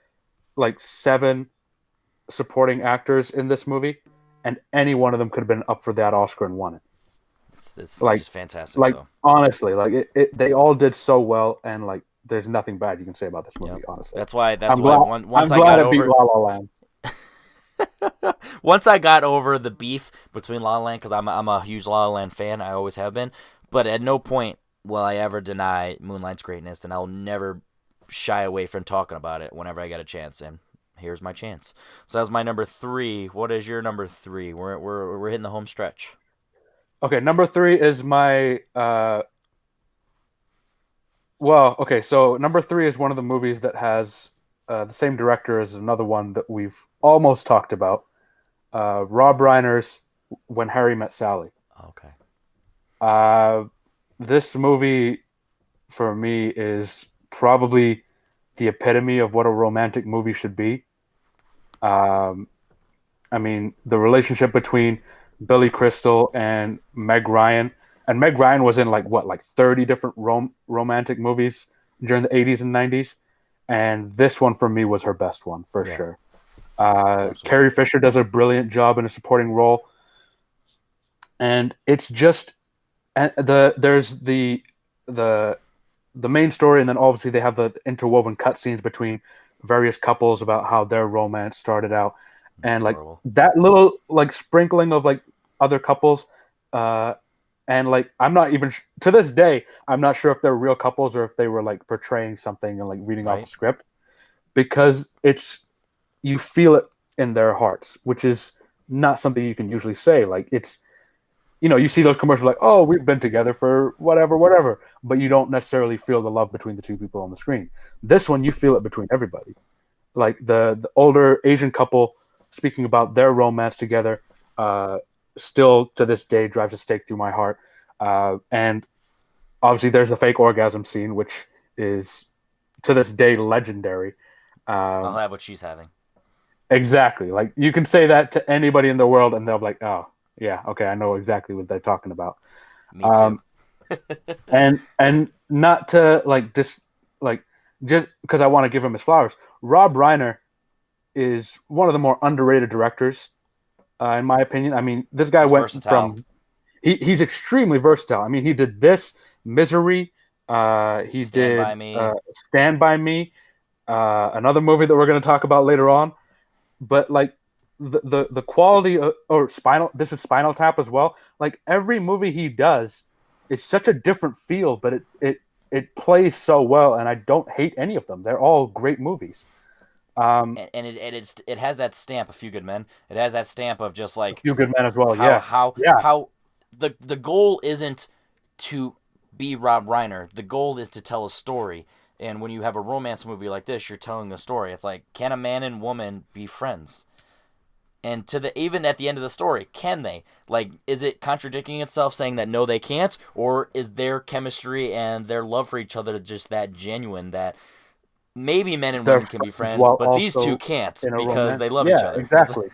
like 7 supporting actors in this movie, and any one of them could have been up for that Oscar and won it. It's like, just fantastic. Like honestly, like they all did so well, and like there's nothing bad you can say about this movie. Honestly, that's why once I got over La La Land. Once I got over the beef between La La Land, because I'm a huge La La Land fan, I always have been, but at no point will I ever deny Moonlight's greatness, then I'll never shy away from talking about it whenever I get a chance. And here's my chance. So that's my number 3. What is your number 3? We're hitting the home stretch. Okay, number 3 is my well, okay, so number 3 is one of the movies that has the same director as another one that we've almost talked about. Rob Reiner's When Harry Met Sally. Okay. This movie for me is probably the epitome of what a romantic movie should be. Um, I mean, the relationship between Billy Crystal and Meg Ryan, and Meg Ryan was in like 30 different romantic movies during the 80s and 90s, and this one for me was her best one for sure. Carrie Fisher does a brilliant job in a supporting role, and it's just and there's the main story, and then obviously they have the interwoven cutscenes between various couples about how their romance started out, and like that little like sprinkling of like other couples, and like I'm not even to this day I'm not sure if they're real couples or if they were like portraying something and like reading off a script, because it's you feel it in their hearts, which is not something you can usually say. Like it's you see those commercials like, oh, we've been together for whatever, but you don't necessarily feel the love between the two people on the screen. This one, you feel it between everybody. Like the older Asian couple speaking about their romance together, still to this day drives a stake through my heart. And obviously there's the fake orgasm scene, which is to this day legendary. I'll have what she's having. Exactly. Like you can say that to anybody in the world and they'll be like, oh, yeah, okay, I know exactly what they're talking about. Me too. and not to just because I want to give him his flowers. Rob Reiner is one of the more underrated directors, in my opinion. I mean, this guy went versatile. He's extremely versatile. I mean, he did this, Misery. He did Stand By Me, another movie that we're going to talk about later on. But like the quality or Spinal Tap as well. Like every movie he does is such a different feel, but it plays so well, and I don't hate any of them. They're all great movies. And it has that stamp of Few Good Men. It has that stamp of just like Few Good Men as well. How the goal isn't to be Rob Reiner. The goal is to tell a story. And when you have a romance movie like this, you're telling the story. It's like, can a man and woman be friends? And even at the end of the story, can they? Like, is it contradicting itself saying that no, they can't? Or is their chemistry and their love for each other just that genuine that maybe men and women can be friends, but these two can't because they love each other? Exactly.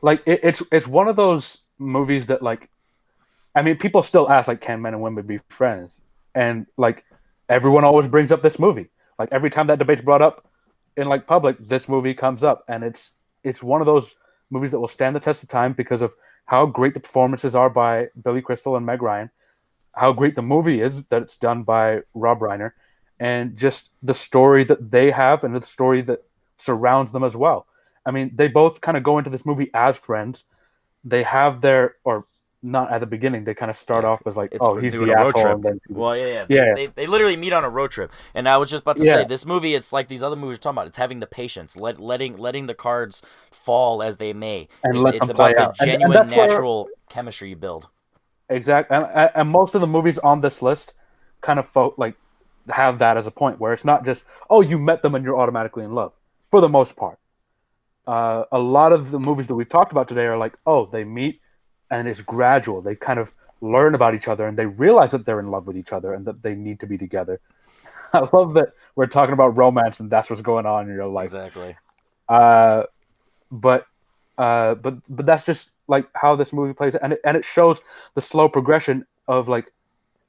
Like, it's one of those movies that, like, I mean, people still ask, like, can men and women be friends? And, like, everyone always brings up this movie. Like, every time that debate's brought up in, like, public, this movie comes up. And it's one of those movies that will stand the test of time because of how great the performances are by Billy Crystal and Meg Ryan, how great the movie is that it's done by Rob Reiner, and just the story that they have and the story that surrounds them as well. I mean, they both kind of go into this movie as friends. They have or not at the beginning. They kind of start off as like, he's the asshole. And then, They literally meet on a road trip. And I was just about to say, this movie, it's like these other movies we're talking about. It's having the patience, letting the cards fall as they may. And it's about the genuine, natural chemistry you build. Exactly. And most of the movies on this list kind of have that as a point where it's not just, you met them and you're automatically in love, for the most part. A lot of the movies that we've talked about today are like, they meet, and it's gradual. They kind of learn about each other and they realize that they're in love with each other and that they need to be together. I love that we're talking about romance and that's what's going on in your life. Exactly. But that's just like how this movie plays, and it shows the slow progression of like,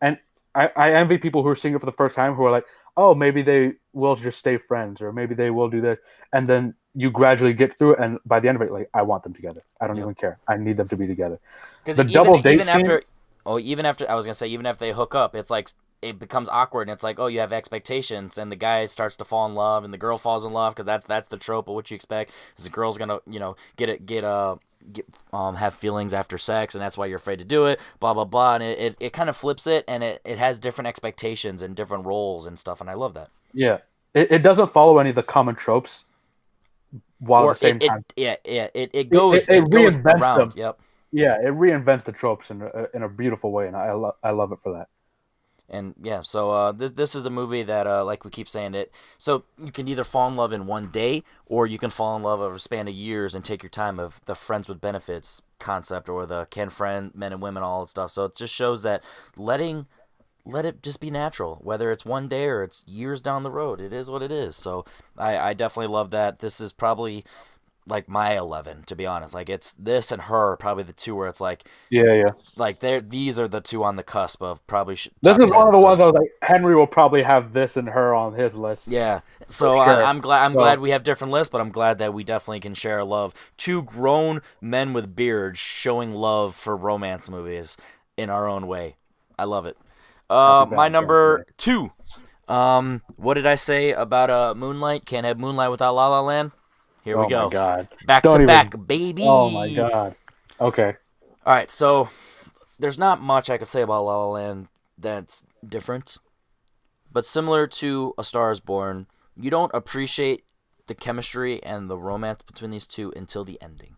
and I envy people who are seeing it for the first time who are like, maybe they will just stay friends or maybe they will do this, and then you gradually get through it, and by the end of it, like, I want them together. I don't even care. I need them to be together. Because double date scene, even after I was gonna say, even after they hook up, it's like it becomes awkward, and it's like, you have expectations, and the guy starts to fall in love, and the girl falls in love because that's the trope of what you expect. Is the girl's gonna get have feelings after sex, and that's why you're afraid to do it. Blah blah blah, and it kind of flips it, and it has different expectations and different roles and stuff, and I love that. Yeah, it doesn't follow any of the common tropes, while at the Or same time it it, goes it reinvents around. them. Yep. Yeah, it reinvents the tropes in a beautiful way, and I love it for that. And yeah, so this is the movie that, like we keep saying it, so you can either fall in love in one day, or you can fall in love over a span of years and take your time of the friends with benefits concept, or the can friend men and women, all that stuff. So it just shows that let it just be natural, whether it's one day or it's years down the road. It is what it is. So I definitely love that. This is probably like my 11, to be honest. Like, it's this and Her, probably the two where it's Yeah, yeah. like these are the two on the cusp of probably This top is one 10. of the So ones I was like, Henry will probably have this and Her on his list yeah, for so sure. I'm So glad we have different lists, but I'm glad that we definitely can share love. Two grown men with beards showing love for romance movies in our own way. I love it. happy My Valentine's Day. number 2. What did I say about Moonlight? Can't have Moonlight without La La Land. Here we Oh my go. god! Back to Don't back, even. Oh my baby. god. Okay. All right, so there's not much I could say about La La Land that's different, but similar to A Star Is Born, you don't appreciate the chemistry and the romance between these two until the ending.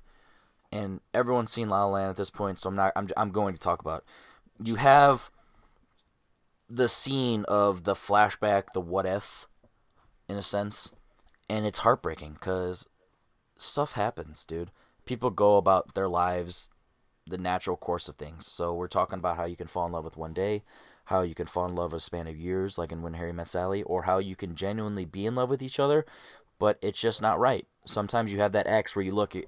And everyone's seen La La Land at this point, so I'm going to talk about it. You have the scene of the flashback, the what if, in a sense, and it's heartbreaking because stuff happens, dude. People go about their lives the natural course of things. So we're talking about how you can fall in love with one day, how you can fall in love with a span of years, like in When Harry Met Sally, or how you can genuinely be in love with each other, but it's just not right. Sometimes you have that ex where you look at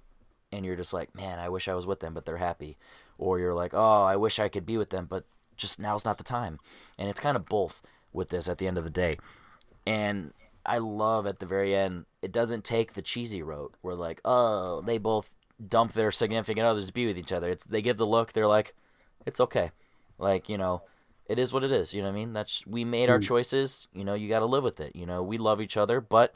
and you're just like, man, I wish I was with them, but they're happy. Or you're like, oh, I wish I could be with them, but just now's not the time. And it's kind of both with this at the end of the day. And I love at the very end, it doesn't take the cheesy route where like, oh, they both dump their significant others to be with each other. It's they give the look, they're like, it's okay. Like, it is what it is, you know what I mean? That's we made our Hmm. choices, you got to live with it. We love each other, but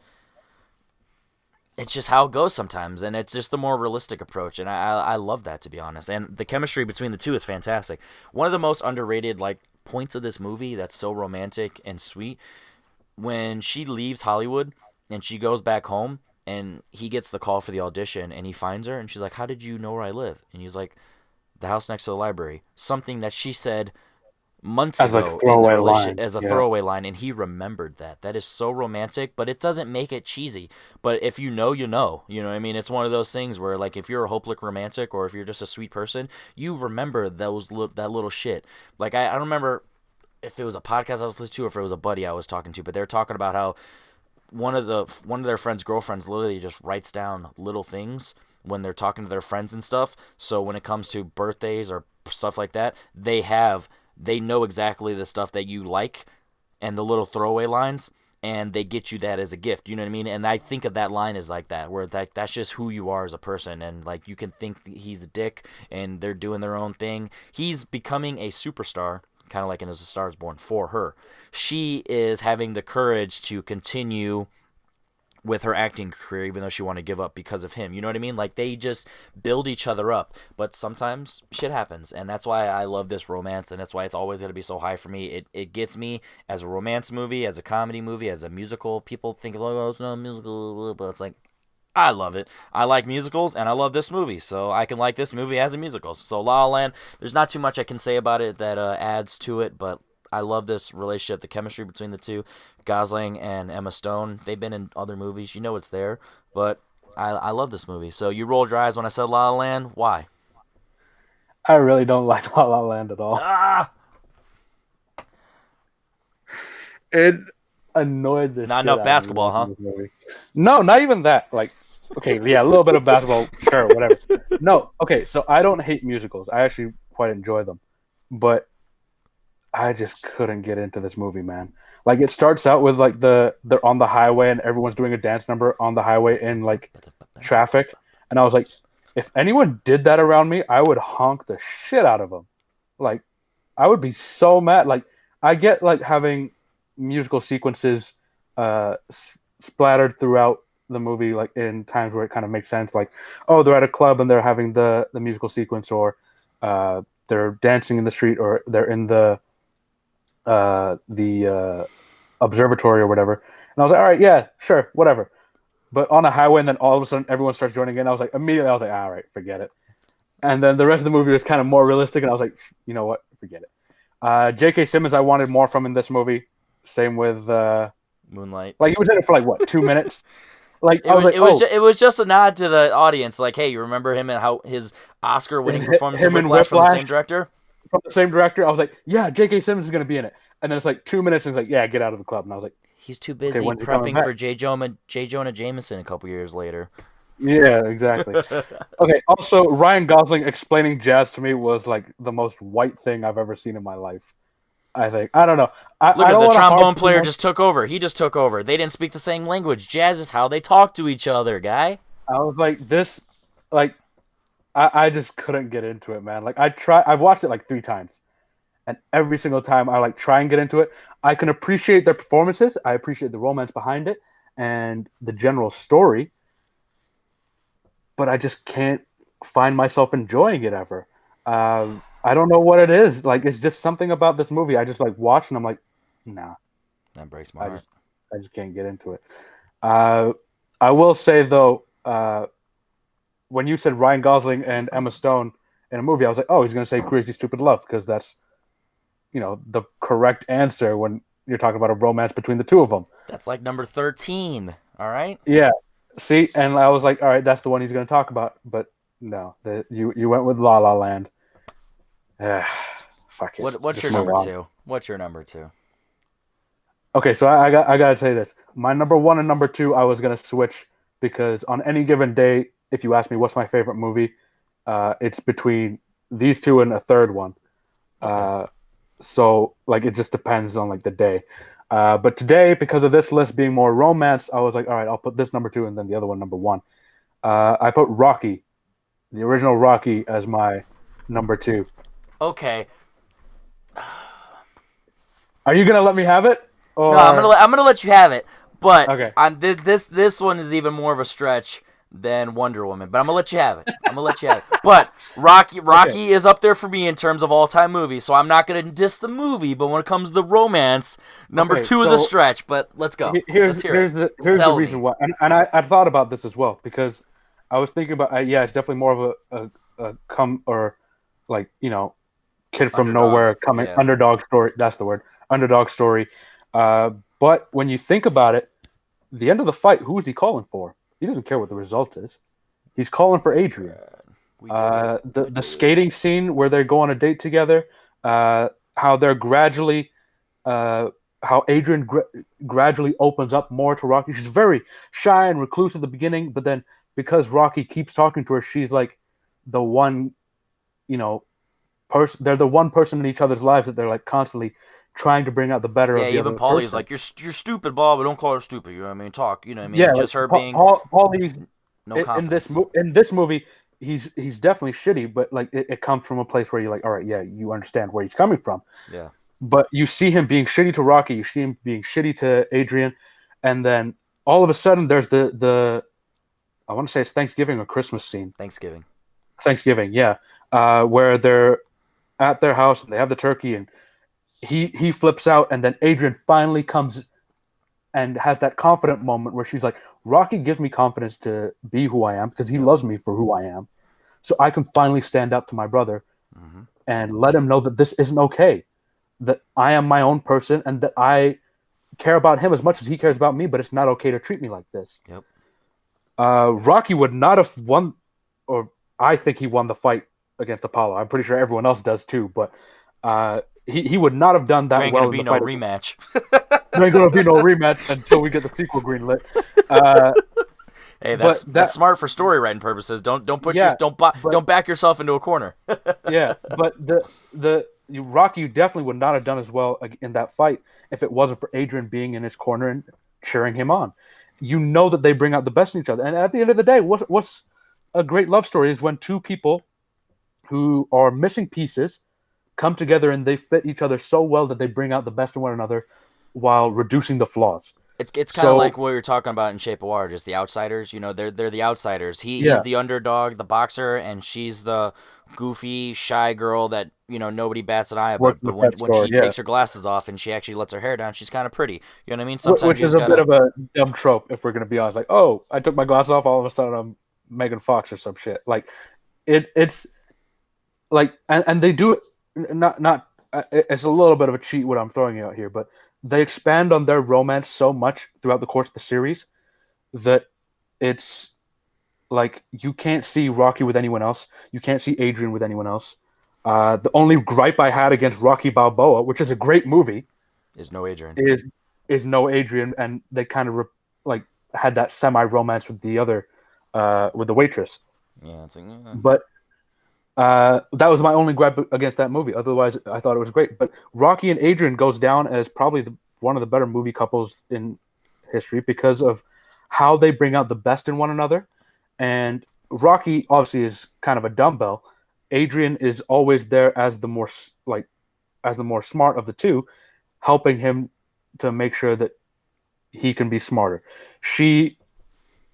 it's just how it goes sometimes, and it's just the more realistic approach, and I love that, to be honest. And the chemistry between the two is fantastic. One of the most underrated like points of this movie that's so romantic and sweet, when she leaves Hollywood and she goes back home and he gets the call for the audition and he finds her and she's like, how did you know where I live? And he's like, the house next to the library. Something that she said months As like ago in the throwaway relationship line. as a Yeah. throwaway line, and he remembered that. That is so romantic, but it doesn't make it cheesy. But if you know, you know what I mean? It's one of those things where like if you're a hopeless romantic or if you're just a sweet person, you remember that little shit. Like I don't remember if it was a podcast I was listening to or if it was a buddy I was talking to, but they're talking about how one of their friends' girlfriends literally just writes down little things when they're talking to their friends and stuff. So when it comes to birthdays or stuff like that, they know exactly the stuff that you like and the little throwaway lines, and they get you that as a gift. You know what I mean? And I think of that line as like that, where that's just who you are as a person, and like you can think he's a dick and they're doing their own thing. He's becoming a superstar, kind of like in As a Star Is Born, for her. She is having the courage to continue with her acting career, even though she wanted to give up because of him. You know what I mean? Like they just build each other up. But sometimes shit happens, and that's why I love this romance, and that's why it's always gonna be so high for me. It gets me as a romance movie, as a comedy movie, as a musical. People think, oh, it's not a musical, but it's like I love it. I like musicals, and I love this movie, so I can like this movie as a musical. So La La Land, there's not too much I can say about it that adds to it, but I love this relationship, the chemistry between the two, Gosling and Emma Stone. They've been in other movies, it's there, but I love this movie. So you rolled your eyes when I said La La Land. Why? I really don't like La La Land at all. Ah, It annoyed the not shit enough out of me basketball, huh? watching this movie. No, not even that. Like, okay, yeah, a little bit of basketball, sure, whatever. No, okay, so I don't hate musicals. I actually quite enjoy them, but I just couldn't get into this movie, man. Like, it starts out with like they're on the highway and everyone's doing a dance number on the highway in like traffic, and I was like, if anyone did that around me, I would honk the shit out of them. Like, I would be so mad. Like, I get like having musical sequences splattered throughout. the movie like in times where it kind of makes sense, like, oh, they're at a club and they're having the musical sequence, or they're dancing in the street, or they're in the observatory or whatever. And I was like, all right, yeah, sure, whatever. But on a highway, and then all of a sudden everyone starts joining in. I was like, immediately, I was like, all right, forget it. And then the rest of the movie was kind of more realistic, and I was like, you know what, forget it. J.K. Simmons, I wanted more from in this movie. Same with Moonlight. like he was in it for like what 2 minutes. Like It I was was like, it was oh, it was just a nod to the audience, like, hey, you remember him and how his Oscar-winning performance of him and Whiplash from the same Whiplash director? from the same director. I was like, yeah, J.K. Simmons is gonna be in it. And then it's like 2 minutes, and it's like, yeah, get out of the club. And I was like, He's too okay, busy when's he coming prepping back? for J. Jonah Jameson a couple years later. Yeah, exactly. Okay. Also, Ryan Gosling explaining jazz to me was like the most white thing I've ever seen in my life. I think. I don't know. Look I at don't the want to harp trombone too player much. just took over. He just took over. They didn't speak the same language. Jazz is how they talk to each other, guy. I was like, this, like, I just couldn't get into it, man. Like, I've watched it like 3 times, and every single time I like try and get into it. I can appreciate their performances. I appreciate the romance behind it and the general story, but I just can't find myself enjoying it ever. I don't know what it is. Like, it's just something about this movie. I just like watch and I'm like, nah, That breaks my I heart. just, I just can't get into it. Uh, I will say though, when you said Ryan Gosling and Emma Stone in a movie, I was like, oh, he's gonna say Crazy Stupid Love, because that's the correct answer when you're talking about a romance between the two of them. That's like number 13. All right. Yeah. See, and I was like, all right, that's the one he's going to talk about. But no, you went with La La Land. Fuck it. What's Just your move number on. two? What's your number two? Okay, so I gotta say this. My number one and number two, I was gonna switch, because on any given day, if you ask me what's my favorite movie, it's between these two and a third one. Okay. Uh, so like it just depends on like the day. But today, because of this list being more romance, I was like, all right, I'll put this number two and then the other one number one. I put Rocky, the original Rocky, as my number two. Okay. Are you gonna let me have it? No, Or I'm gonna let you have it. But okay, on this one is even more of a stretch than Wonder Woman. But I'm gonna let you have it. I'm gonna let you have it. But Rocky okay, Rocky is up there for me in terms of all time movies. So I'm not gonna diss the movie. But when it comes to the romance, number okay. two is a So stretch. But let's go. here's Let's hear it. here's the Sell reason me. why, and I thought about this as well, because I was thinking about yeah, it's definitely more of a come, or like kid from Underdog. nowhere coming, Yeah. underdog story. That's the word, underdog story. But when you think about it, the end of the fight, who is he calling for? He doesn't care what the result is. He's calling for We Adrian. tried. We did it. The skating scene where they go on a date together, how they're gradually, how Adrian gradually opens up more to Rocky. She's very shy and recluse at the beginning, but then because Rocky keeps talking to her, she's like the one, you know, person. They're the one person in each other's lives that they're like constantly trying to bring out the better Yeah, of the even other Paulie's person. like, you're stupid, Bob, but don't call her stupid. You know what I mean? Talk. You know what I mean? Yeah, like Just her being Paulie's no confidence. in this movie, he's definitely shitty, but like it comes from a place where you're like, all right, yeah, you understand where he's coming from. Yeah. But you see him being shitty to Rocky, you see him being shitty to Adrian, and then all of a sudden there's the I want to say it's Thanksgiving or Christmas scene. Thanksgiving. Thanksgiving, yeah, where they're at their house and they have the turkey, and he flips out, and then Adrian finally comes and has that confident moment where she's like, Rocky gives me confidence to be who I am because he Yep. loves me for who I am. So I can finally stand up to my brother Mm-hmm. and let him know that this isn't okay, that I am my own person and that I care about him as much as he cares about me, but it's not okay to treat me like this. Yep. Rocky would not have won, or I think he won the fight against Apollo. I'm pretty sure everyone else does too, but he would not have done There that ain't well gonna in be the no fight. rematch. There ain't going to be no rematch until we get the sequel greenlit. Uh, Hey, but that's smart for story writing purposes. Don't put your yeah, but don't back yourself into a corner. yeah, but the Rocky definitely would not have done as well in that fight if it wasn't for Adrian being in his corner and cheering him on. You know that they bring out the best in each other, and at the end of the day, what's a great love story is when two people who are missing pieces come together and they fit each other so well that they bring out the best in one another while reducing the flaws. It's kind of So like what we were talking about in Shape of Water, just the outsiders. They're the outsiders. He's yeah, the underdog, the boxer, and she's the goofy, shy girl that nobody bats an eye works about. in the But pet when store. she Yeah, takes her glasses off and she actually lets her hair down, she's kind of pretty. You know what I mean? Sometimes which you is just a bit gotta. of a dumb trope if we're gonna be honest. Like, oh, I took my glasses off, all of a sudden I'm Megan Fox or some shit. Like, it's like, and they do it not. It's a little bit of a cheat what I'm throwing out here, but they expand on their romance so much throughout the course of the series that it's like you can't see Rocky with anyone else. You can't see Adrian with anyone else. The only gripe I had against Rocky Balboa, which is a great movie, Is no Adrian. is no Adrian, and they kind of like had that semi romance with the other, with the waitress. Yeah, it's like, But that was my only gripe against that movie. Otherwise, I thought it was great. But Rocky and Adrian goes down as probably one of the better movie couples in history because of how they bring out the best in one another. And Rocky obviously is kind of a dumbbell. Adrian is always there as the more as the more smart of the two, helping him to make sure that he can be smarter. She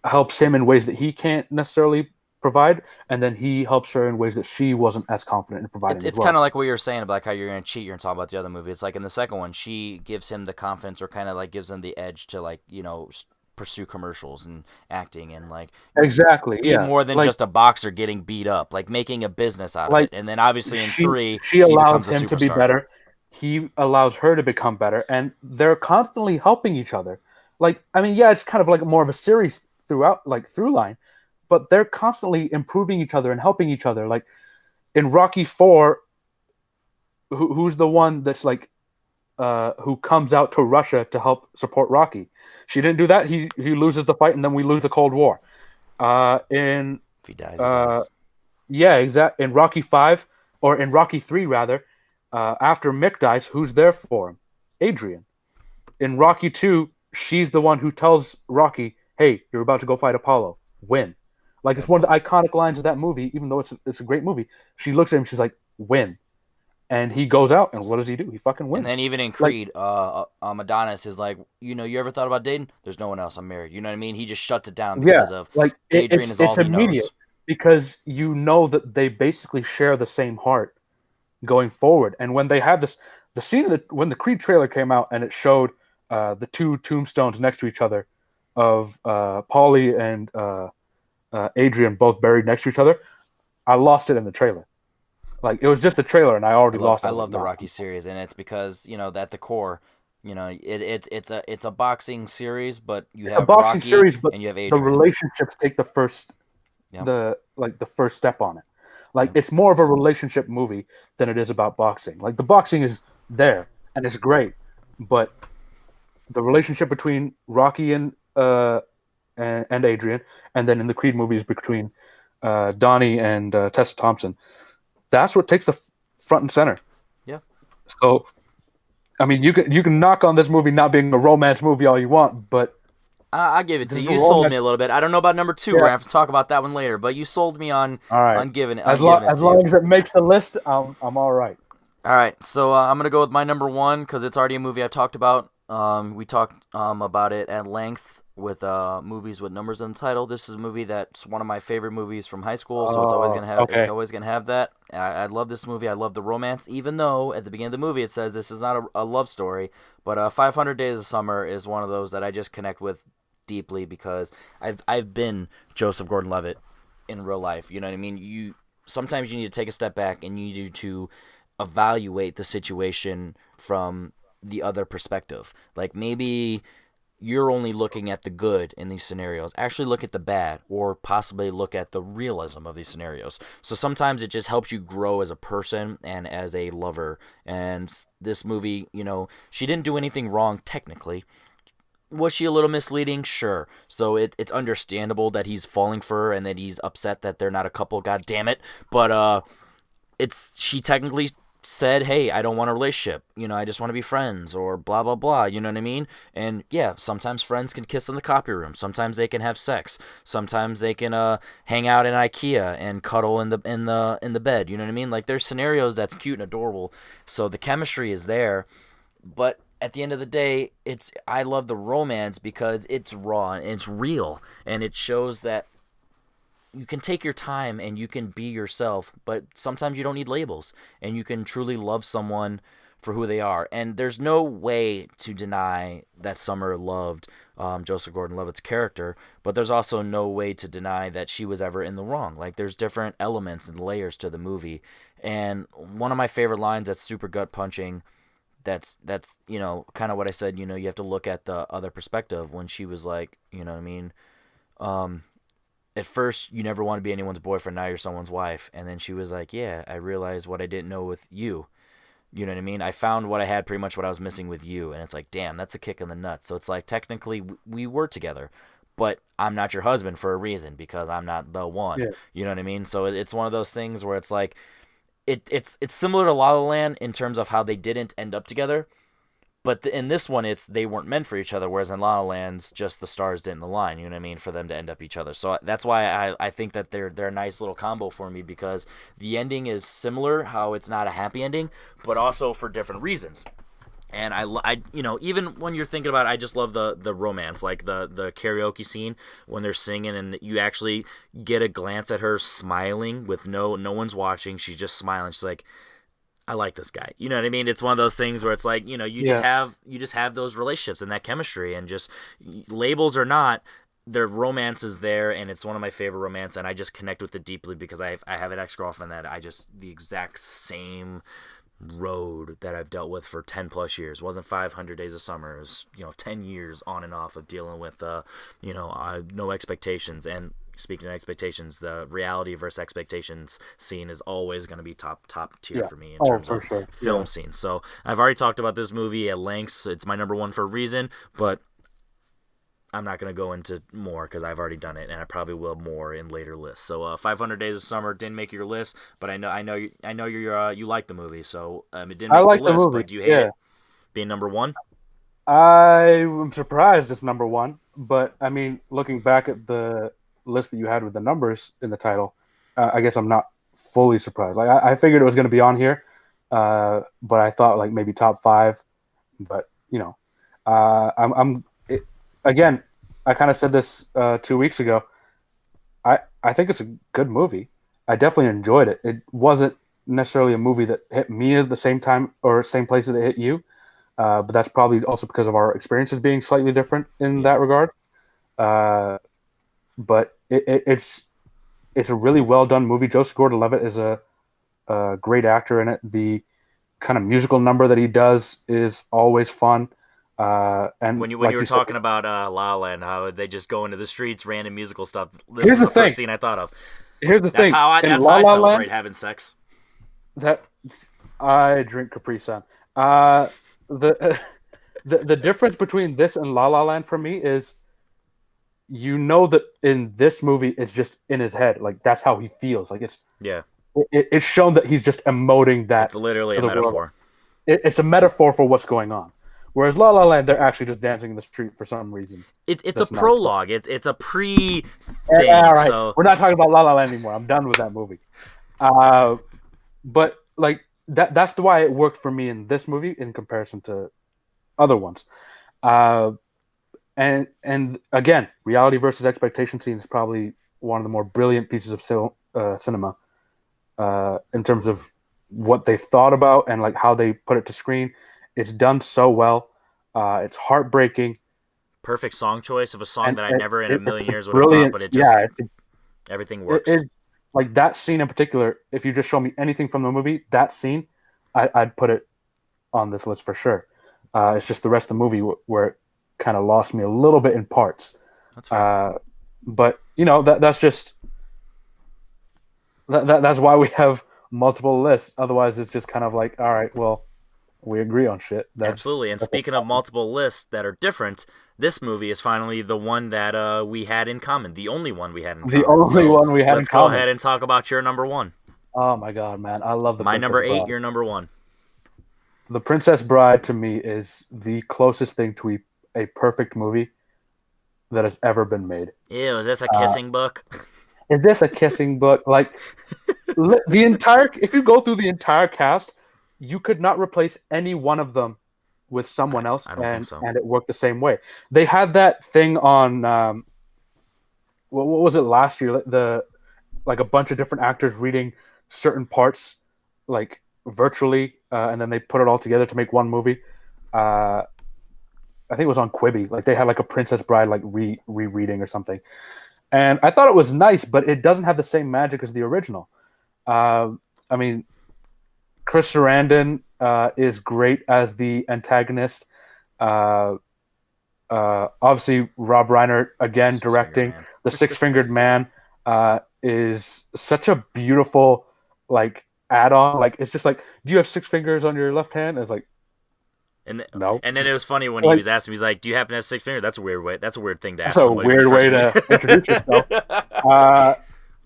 helps him in ways that he can't necessarily provide, and then he helps her in ways that she wasn't as confident in providing as it's kind well. of like what you were saying about like how you're gonna cheat. You're gonna talk about the other movie. It's like in the second one, she gives him the confidence, or kind of like gives him the edge to like pursue commercials and acting and like Exactly, be yeah. more than just a boxer getting beat up, like making a business out of Like it. And then obviously in she three, she he allows becomes a him to be superstar. better. He allows her to become better, and they're constantly helping each other. Like, I mean, yeah, it's kind of like more of a series throughout, like through line, but they're constantly improving each other and helping each other. Like in Rocky Four, who's the one that's like who comes out to Russia to help support Rocky? She didn't do that. He loses the fight, and then we lose the Cold War. In If he dies, he uh, dies. Yeah, exactly. In Rocky Five, or in Rocky Three rather, after Mick dies, who's there for him? Adrian. In Rocky Two, she's the one who tells Rocky, "Hey, you're about to go fight Apollo. Win." Like it's Yep. one of the iconic lines of that movie. Even though it's a great movie, she looks at him. She's like, "Win," and he goes out, and what does he do? He fucking And then wins. even in Like, Creed, Adonis is like, you ever thought about dating? There's no one else. I'm married. You know what I mean? He just shuts it down yeah, because of like Adrian is all it's he immediate knows. because you know that they basically share the same heart going forward. And when they had this, the scene of when the Creed trailer came out and it showed the two tombstones next to each other of Paulie and Adrian both buried next to each other, I lost it in the trailer. Like it was just a trailer, and I already lost it. I I was like, love the nah. Rocky series, and it's because at the core, it's a boxing series, but you It's a have boxing Rocky series, but and you have the Adrian. relationships take Yep. the first step on it. Like Yep. it's more of a relationship movie than it is about boxing. Like the boxing is there and it's great, but the relationship between Rocky and Adrian, and then in the Creed movies between Donnie and Tessa Thompson, that's what takes the front and center. Yeah. So, I mean, you can knock on this movie not being a romance movie all you want, but I give it this to is you. a You sold romance. me a little bit. I don't know about number two. We're Yeah. gonna have to talk about that one later. But you sold me on All right. on giving As it to you. long as it makes the list, I'm all right. All right, so I'm gonna go with my number one because it's already a movie I've talked about. We talked about it at length with movies with numbers in the title. This is a movie that's one of my favorite movies from high school, so Oh, it's okay. always gonna have that. I love this movie. I love the romance, even though at the beginning of the movie it says this is not a love story. But 500 Days of Summer is one of those that I just connect with deeply because I've been Joseph Gordon-Levitt in real life. You know what I mean? You sometimes you need to take a step back and you need to evaluate the situation from the other perspective. Like maybe you're only looking at the good in these scenarios. Actually look at the bad or possibly look at the realism of these scenarios. So sometimes it just helps you grow as a person and as a lover. And this movie, she didn't do anything wrong technically. Was she a little misleading? Sure. So it's understandable that he's falling for her and that he's upset that they're not a couple, god damn it. But it's she technically said, "Hey, I don't want a relationship. I just want to be friends," or blah blah blah. You know what I mean? And yeah, sometimes friends can kiss in the copy room. Sometimes they can have sex. Sometimes they can hang out in IKEA and cuddle in the bed. You know what I mean? Like there's scenarios that's cute and adorable. So the chemistry is there, but at the end of the day, I love the romance because it's raw and it's real, and it shows that you can take your time and you can be yourself, but sometimes you don't need labels, and you can truly love someone for who they are. And there's no way to deny that Summer loved Joseph Gordon-Levitt's character, but there's also no way to deny that she was ever in the wrong. Like, there's different elements and layers to the movie, and one of my favorite lines that's super gut punching. That's kind of what I said. You have to look at the other perspective when she was like, you know what I mean. Um, at first you never want to be anyone's boyfriend, now you're someone's wife. And then she was like, yeah, I realized what I didn't know with you. You know what I mean? I found what I had, pretty much what I was missing with you. And it's like, damn, that's a kick in the nuts. So it's like, technically we were together, but I'm not your husband for a reason, because I'm not the one. Yeah. You know what I mean? So it's one of those things where it's like, it's similar to La La Land in terms of how they didn't end up together. But in this one, it's they weren't meant for each other, whereas in La La Land's, just the stars didn't align. You know what I mean? For them to end up each other. So that's why I think that they're a nice little combo for me, because the ending is similar, how it's not a happy ending, but also for different reasons. And even when you're thinking about it, I just love the romance, like the karaoke scene when they're singing, and you actually get a glance at her smiling with no one's watching. She's just smiling. She's like, I like this guy. You know what I mean? It's one of those things where it's like, you just have those relationships and that chemistry, and just labels or not, their romance is there, and it's one of my favorite romance, and I just connect with it deeply because I have an ex-girlfriend that the exact same road that I've dealt with for 10 plus years. It wasn't 500 days of summer. It was, 10 years on and off of dealing with, no expectations. And speaking of expectations, the reality versus expectations scene is always going to be top tier for me in terms of film scenes. So I've already talked about this movie at lengths. It's my number one for a reason, but I'm not going to go into more because I've already done it, and I probably will more in later lists. So 500 Days of Summer didn't make your list, but I know you like the movie, so it didn't make your list. But do you hate it being number one? I'm surprised it's number one, but I mean, looking back at the list that you had with the numbers in the title, I guess I'm not fully surprised. Like I figured it was going to be on here, but I thought like maybe top five. But again, I kind of said this 2 weeks ago. I think it's a good movie. I definitely enjoyed it. It wasn't necessarily a movie that hit me at the same time or same place that it hit you, but that's probably also because of our experiences being slightly different in that regard. But it's a really well done movie. Joseph Gordon-Levitt is a great actor in it. The kind of musical number that he does is always fun. And when you were talking about La La Land, how they just go into the streets, random musical stuff. This is the first scene I thought of. Here's the thing. That's how I celebrate having sex. That I drink Capri Sun. The difference between this and La La Land for me is, that in this movie it's just in his head. Like that's how he feels. Like it's shown that he's just emoting that. It's literally a metaphor. It's a metaphor for what's going on. Whereas La La Land, they're actually just dancing in the street for some reason. It's a prologue. It's a pre thing. All right. So we're not talking about La La Land anymore. I'm done with that movie. But like that's why it worked for me in this movie in comparison to other ones. And again, reality versus expectation scene is probably one of the more brilliant pieces of cinema in terms of what they thought about and like how they put it to screen. It's done so well. It's heartbreaking. Perfect song choice of a song that I never in a million years would have thought, but it just everything works. Like that scene in particular, if you just show me anything from the movie, that scene, I'd put it on this list for sure. It's just the rest of the movie where it kind of lost me a little bit in parts. That's fair. But that's just that's why we have multiple lists. Otherwise, it's just kind of like, all right, well, we agree on shit. Absolutely. And speaking of multiple lists that are different, this movie is finally the one that we had in common. The only one we had in common. The only one we had in common. Let's go ahead and talk about your number one. Oh my god, man. I love My number 8, your number 1. The Princess Bride to me is the closest thing to a perfect movie that has ever been made. Ew, is this a kissing book? Is this a kissing book? Like if you go through the entire cast, you could not replace any one of them with someone else, I don't think so. and it worked the same way. They had that thing on what was it last year? The like a bunch of different actors reading certain parts like virtually, and then they put it all together to make one movie. Uh, I think it was on Quibi. Like they had like a Princess Bride like rereading or something, and I thought it was nice, but it doesn't have the same magic as the original. I mean, Chris Sarandon is great as the antagonist. Uh, Obviously, Rob Reiner again directing the Six Fingered Man is such a beautiful like add-on. Like it's just like, do you have six fingers on your left hand? And it's like, no. And then it was funny when he Like, was asking, he's like, "Do you happen to have six fingers?" That's a weird way. That's a weird thing to that's ask a somebody. weird way to introduce yourself.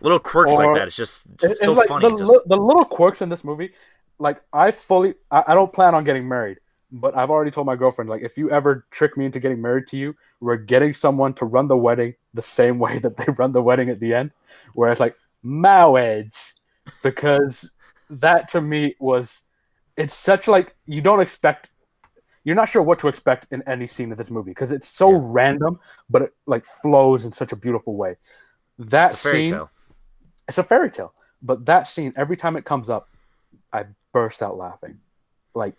Little quirks like Or that. It's just it's so like funny. the little quirks in this movie. Like I don't plan on getting married, but I've already told my girlfriend, like, if you ever trick me into getting married to you, we're getting someone to run the wedding the same way that they run the wedding at the end, where it's like marriage, because that to me was, it's such like, you don't expect, you're not sure what to expect in any scene of this movie because it's so random, but it like flows in such a beautiful way. That it's a fairy scene, tale. it's a fairy tale, but that scene, every time it comes up, I burst out laughing, like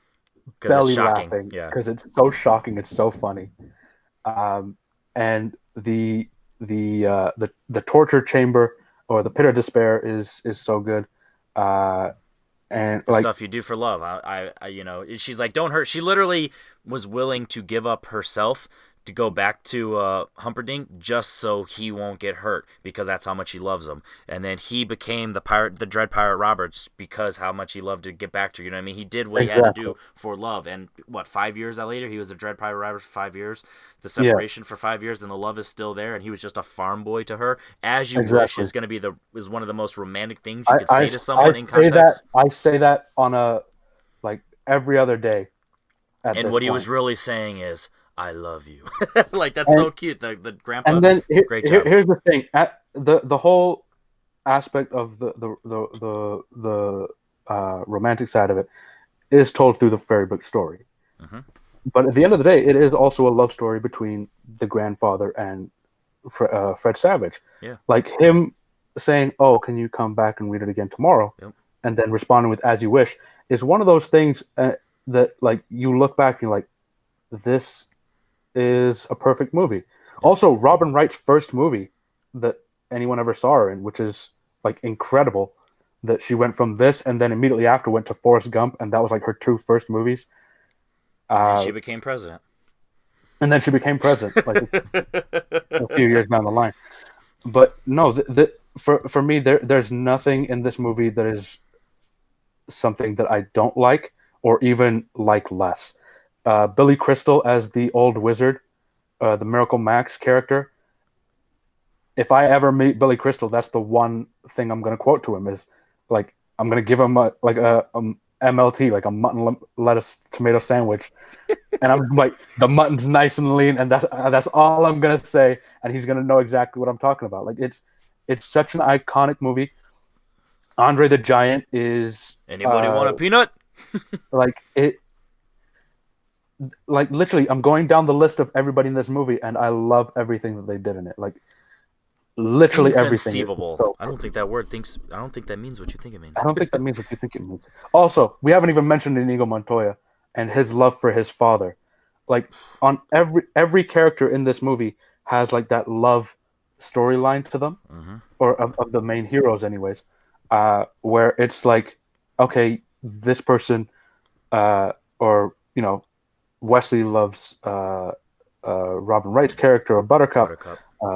belly laughing, because it's so shocking. It's so funny, and the torture chamber or the pit of despair is so good, and The like stuff you do for love. You know, she's like, don't hurt. She literally was willing to give up herself to go back to Humperdinck just so he won't get hurt because that's how much he loves him. And then he became the Dread Pirate Roberts because how much he loved to get back to her. You know what I mean? He did what he had to do for love. And what, 5 years later, he was a Dread Pirate Roberts for 5 years. The separation for 5 years, and the love is still there. And he was just a farm boy to her. As you wish is going to be is one of the most romantic things you could say to someone in context. I say that on a like every other day. And what he was really saying is, I love you. Like, that's so cute. The grandpa. And then great job. Here's the thing: the whole aspect of the romantic side of it is told through the fairy book story. Mm-hmm. But at the end of the day, it is also a love story between the grandfather and Fred Savage. Yeah. Like him saying, "Oh, can you come back and read it again tomorrow?" Yep. And then responding with "As you wish" is one of those things that like you look back and you're like, this is a perfect movie. Also, Robin Wright's first movie that anyone ever saw her in, which is like incredible, that she went from this and then immediately after went to Forrest Gump, and that was like her two first movies. And she became president. And then she became president like a few years down the line. But no, for me, there's nothing in this movie that is something that I don't like or even like less. Billy Crystal as the old wizard, the Miracle Max character. If I ever meet Billy Crystal, that's the one thing I'm going to quote to him is like, I'm going to give him a MLT, like a mutton lettuce tomato sandwich. And I'm like, the mutton's nice and lean. And that's all I'm going to say. And he's going to know exactly what I'm talking about. Like it's such an iconic movie. Andre the Giant is... Anybody want a peanut? Like it... Like literally, I'm going down the list of everybody in this movie, and I love everything that they did in it. Like literally everything. Inconceivable. So I don't think that word thinks. I don't think that means what you think it means. I don't think that means what you think it means. Also, we haven't even mentioned Inigo Montoya and his love for his father. Like on every character in this movie has like that love storyline to them, or of the main heroes, anyways. Where it's like, okay, this person, or you know. Wesley loves Robin Wright's character of Buttercup.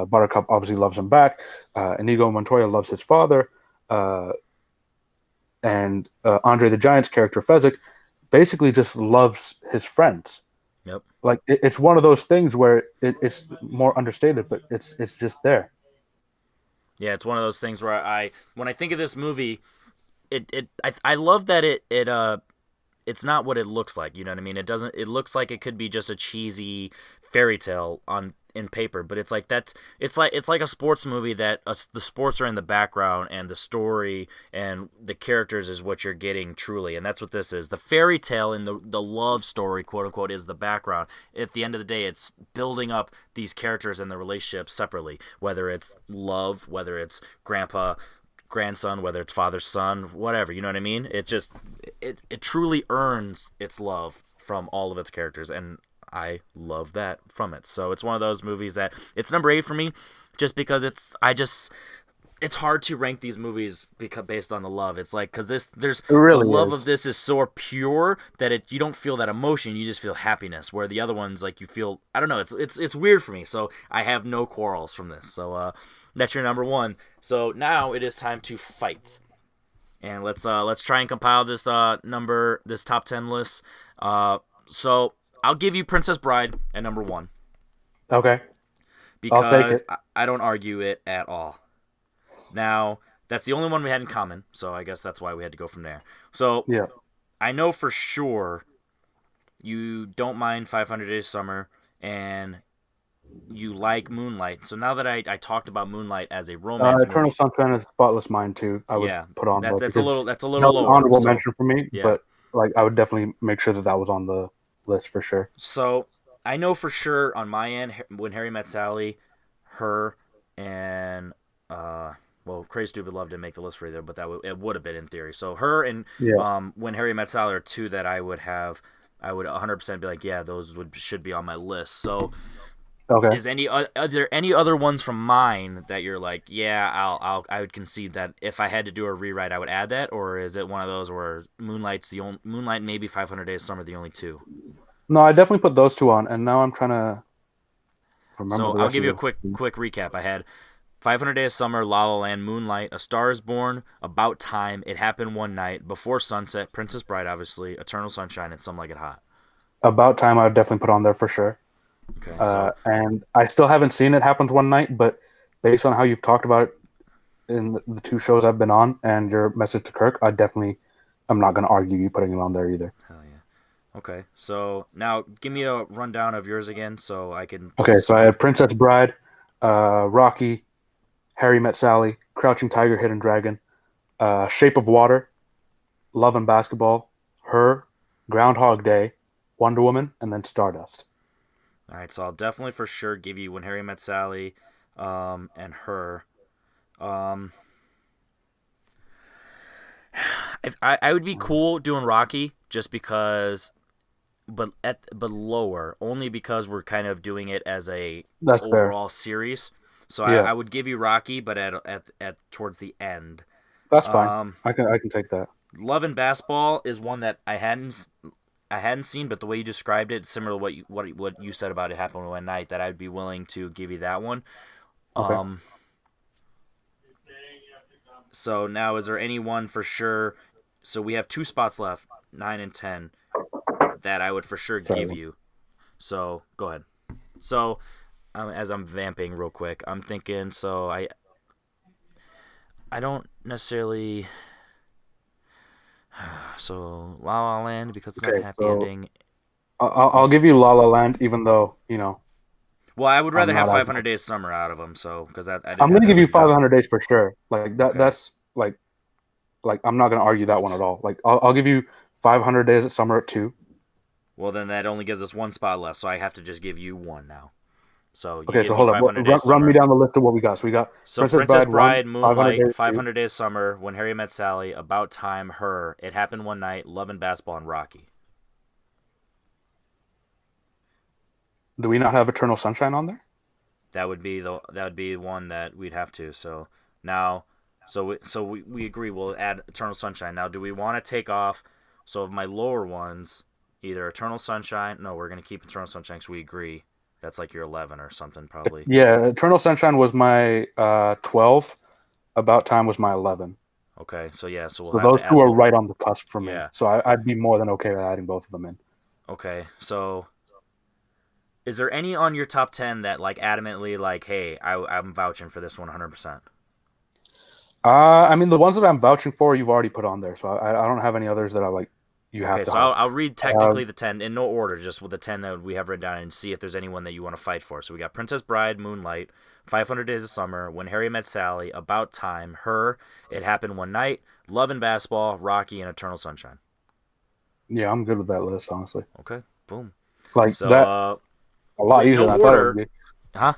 Buttercup obviously loves him back. Inigo Montoya loves his father. And Andre the Giant's character, Fezzik, basically just loves his friends. Yep. Like, it's one of those things where it's more understated, but it's just there. Yeah, it's one of those things where when I think of this movie, I love that it's not what it looks like, you know what I mean? It looks like it could be just a cheesy fairy tale in paper, but it's like that's it's like a sports movie that the sports are in the background and the story and the characters is what you're getting truly, and that's what this is. The fairy tale and the love story, quote unquote, is the background. At the end of the day, it's building up these characters and the relationships separately, whether it's love, whether it's grandpa grandson, whether it's father son, whatever, you know what I mean? It just it truly earns its love from all of its characters, and I love that from it. So it's one of those movies that it's number 8 for me, just because it's hard to rank these movies because based on the love. It's like because there's It the really love is. of this is so pure that you don't feel that emotion, you just feel happiness. Where the other ones like you feel I don't know. It's weird for me. So I have no quarrels from this. So that's your number 1. So now it is time to fight, and let's try and compile this this top 10 list. So I'll give you Princess Bride at number 1 Okay, I'll take because it. I don't argue it at all. Now, that's the only one we had in common, so I guess that's why we had to go from there. So, Yeah. I know for sure you don't mind 500 Days of Summer and you like Moonlight. So now that I talked about Moonlight as a romance Eternal movie, Sunshine of the Spotless Mind too. I would yeah, put on that though that's a because little that's a that little was an lower. honorable So, mention for me. yeah. But like, I would definitely make sure that that was on the list for sure. So, I know for sure on my end when Harry Met Sally, her and well, Crazy Stupid Love didn't make the list for either, but it would have been in theory. So her and Yeah. When Harry Met Sally are two that I would 100% be like, yeah, those should be on my list. So Okay. are there any other ones from mine that you're like, yeah, I would concede that if I had to do a rewrite, I would add that, or is it one of those where Moonlight maybe 500 Days of Summer the only two? No, I definitely put those two on, and now I'm trying to remember So the I'll rest give of you a the. quick recap. I had 500 Days of Summer, La La Land, Moonlight, A Star Is Born, About Time, It Happened One Night, Before Sunset, Princess Bride, obviously, Eternal Sunshine, and Some Like It Hot. About Time, I would definitely put on there for sure. Okay, so And I still haven't seen It Happens One Night, but based on how you've talked about it in the two shows I've been on and your message to Kirk, I'm not going to argue you putting it on there either. hell yeah. Okay, so now give me a rundown of yours again, so I can Okay, so I decide. had Princess Bride, Rocky, Harry Met Sally, Crouching Tiger, Hidden Dragon, Shape of Water, Love and Basketball, Her, Groundhog Day, Wonder Woman, and then Stardust. All right, so I'll definitely for sure give you When Harry Met Sally, and Her. Um, I would be cool doing Rocky just because but lower only because we're kind of doing it as a That's fair. overall series. So Yeah, I would give you Rocky, but at towards the end. that's fine. Um, I can take that. Love and Basketball is one that I hadn't seen, but the way you described it, similar to what you said about It Happened One Night, that I'd be willing to give you that one. Okay. Um, so now is there any one for sure? So we have two spots left, 9 and 10, that I would for sure Sorry. give you. So go ahead. So as I'm vamping real quick, I'm thinking. So I don't necessarily. So La La Land because it's not a Okay, happy so ending. I'll give you La La Land, even though Well, I would I'm rather not. have 500 Days Summer out of them. So because I didn't I'm have gonna that give you written down. 500 days for sure. Like that. Okay. That's like I'm not gonna argue that one at all. Like I'll give you 500 days at summer at two. Well, then that only gives us one spot left, so I have to just give you one now. So you Okay, give so me hold up. 500 Run, Days run me Summer. down the list of what we got. So we got So Princess Princess Bride one, Bride, 500 Moonlight, days two. 500 Days Summer, When Harry Met Sally, About Time, Her, It Happened One Night, Love and Basketball, and Rocky. Do we not have Eternal Sunshine on there? That would be one that we'd have to. So now, we agree we'll add Eternal Sunshine. Now, do we want to take off? So of my lower ones, either Eternal Sunshine. No, we're gonna keep Eternal Sunshine because we agree. That's like your 11 or something probably. Yeah, Eternal Sunshine was my 12. About Time was my 11. Okay, so yeah, so we'll So have those to add two a are little. right on the cusp for me. Yeah. So I'd be more than okay with adding both of them in. Okay, so is there any on your top 10 that like adamantly like, hey, I'm vouching for this 100%? I mean, the ones that I'm vouching for, you've already put on there. So I don't have any others that I like. you have Okay, to so have. I'll read technically the 10 in no order, just with the 10 that we have written down, and see if there's anyone that you want to fight for. So we got Princess Bride, Moonlight, 500 Days of Summer, When Harry Met Sally, About Time, Her, It Happened One Night, Love and Basketball, Rocky, and Eternal Sunshine. Yeah, I'm good with that list, honestly. Okay, boom. Like So that, a lot with easier no than I thought it order, would be. huh?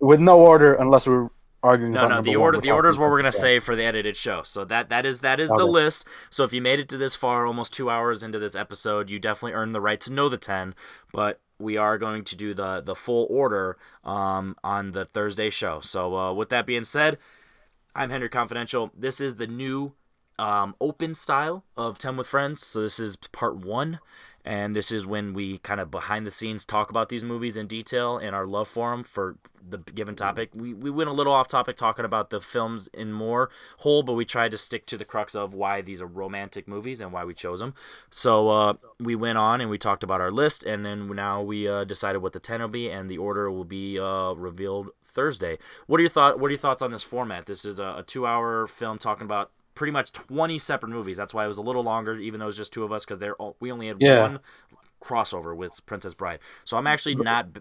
With no order, unless we're arguing No, about no. number The one. order, We're the order is talking what we're gonna Princess say for the edited show. So that is the Bride. Okay. list. So if you made it to this far, almost 2 hours into this episode, you definitely earned the right to know the 10. But we are going to do the full order on the Thursday show. So with that being said, I'm Henry Confidential. This is the new open style of 10 with Friends. So this is part 1. And this is when we kind of behind the scenes talk about these movies in detail and our love for them for the given topic. We went a little off topic talking about the films in more whole, but we tried to stick to the crux of why these are romantic movies and why we chose them. So we went on and we talked about our list, and then now we decided what the 10 will be, and the order will be revealed Thursday. What are your thoughts on this format? This is a 2-hour film talking about pretty much 20 separate movies. That's why it was a little longer, even though it was just 2 of us, because we only had one crossover with Princess Bride. So I'm actually not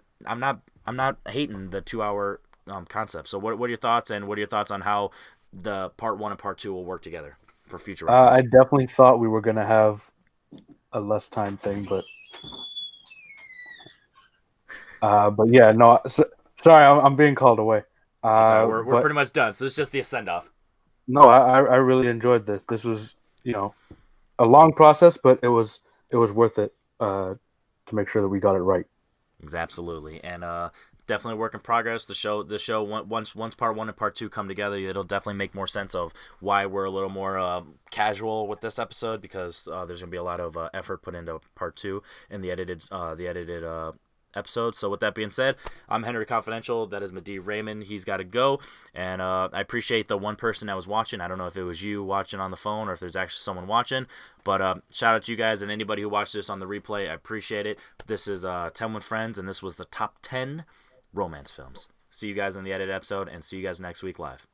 hating the 2-hour concept. So what are your thoughts, and what are your thoughts on how the part 1 and part 2 will work together for future reference? I definitely thought we were gonna have a less time thing, but yeah, no. Sorry, I'm being called away. That's all right. We're pretty much done. So it's just the send off. No, I really enjoyed this. This was, a long process, but it was worth it to make sure that we got it right. Absolutely, and definitely a work in progress. The show once part 1 and part 2 come together, it'll definitely make more sense of why we're a little more casual with this episode, because there's gonna be a lot of effort put into part 2 and the edited episode. So with that being said, I'm Henry Confidential. That is Madi Raymond. He's got to go, and I appreciate the one person that was watching. I don't know if it was you watching on the phone or if there's actually someone watching, but shout out to you guys and anybody who watched this on the replay. I appreciate it. This is 10 with Friends, and this was the top 10 romance films. See you guys in the edited episode, and see you guys next week live.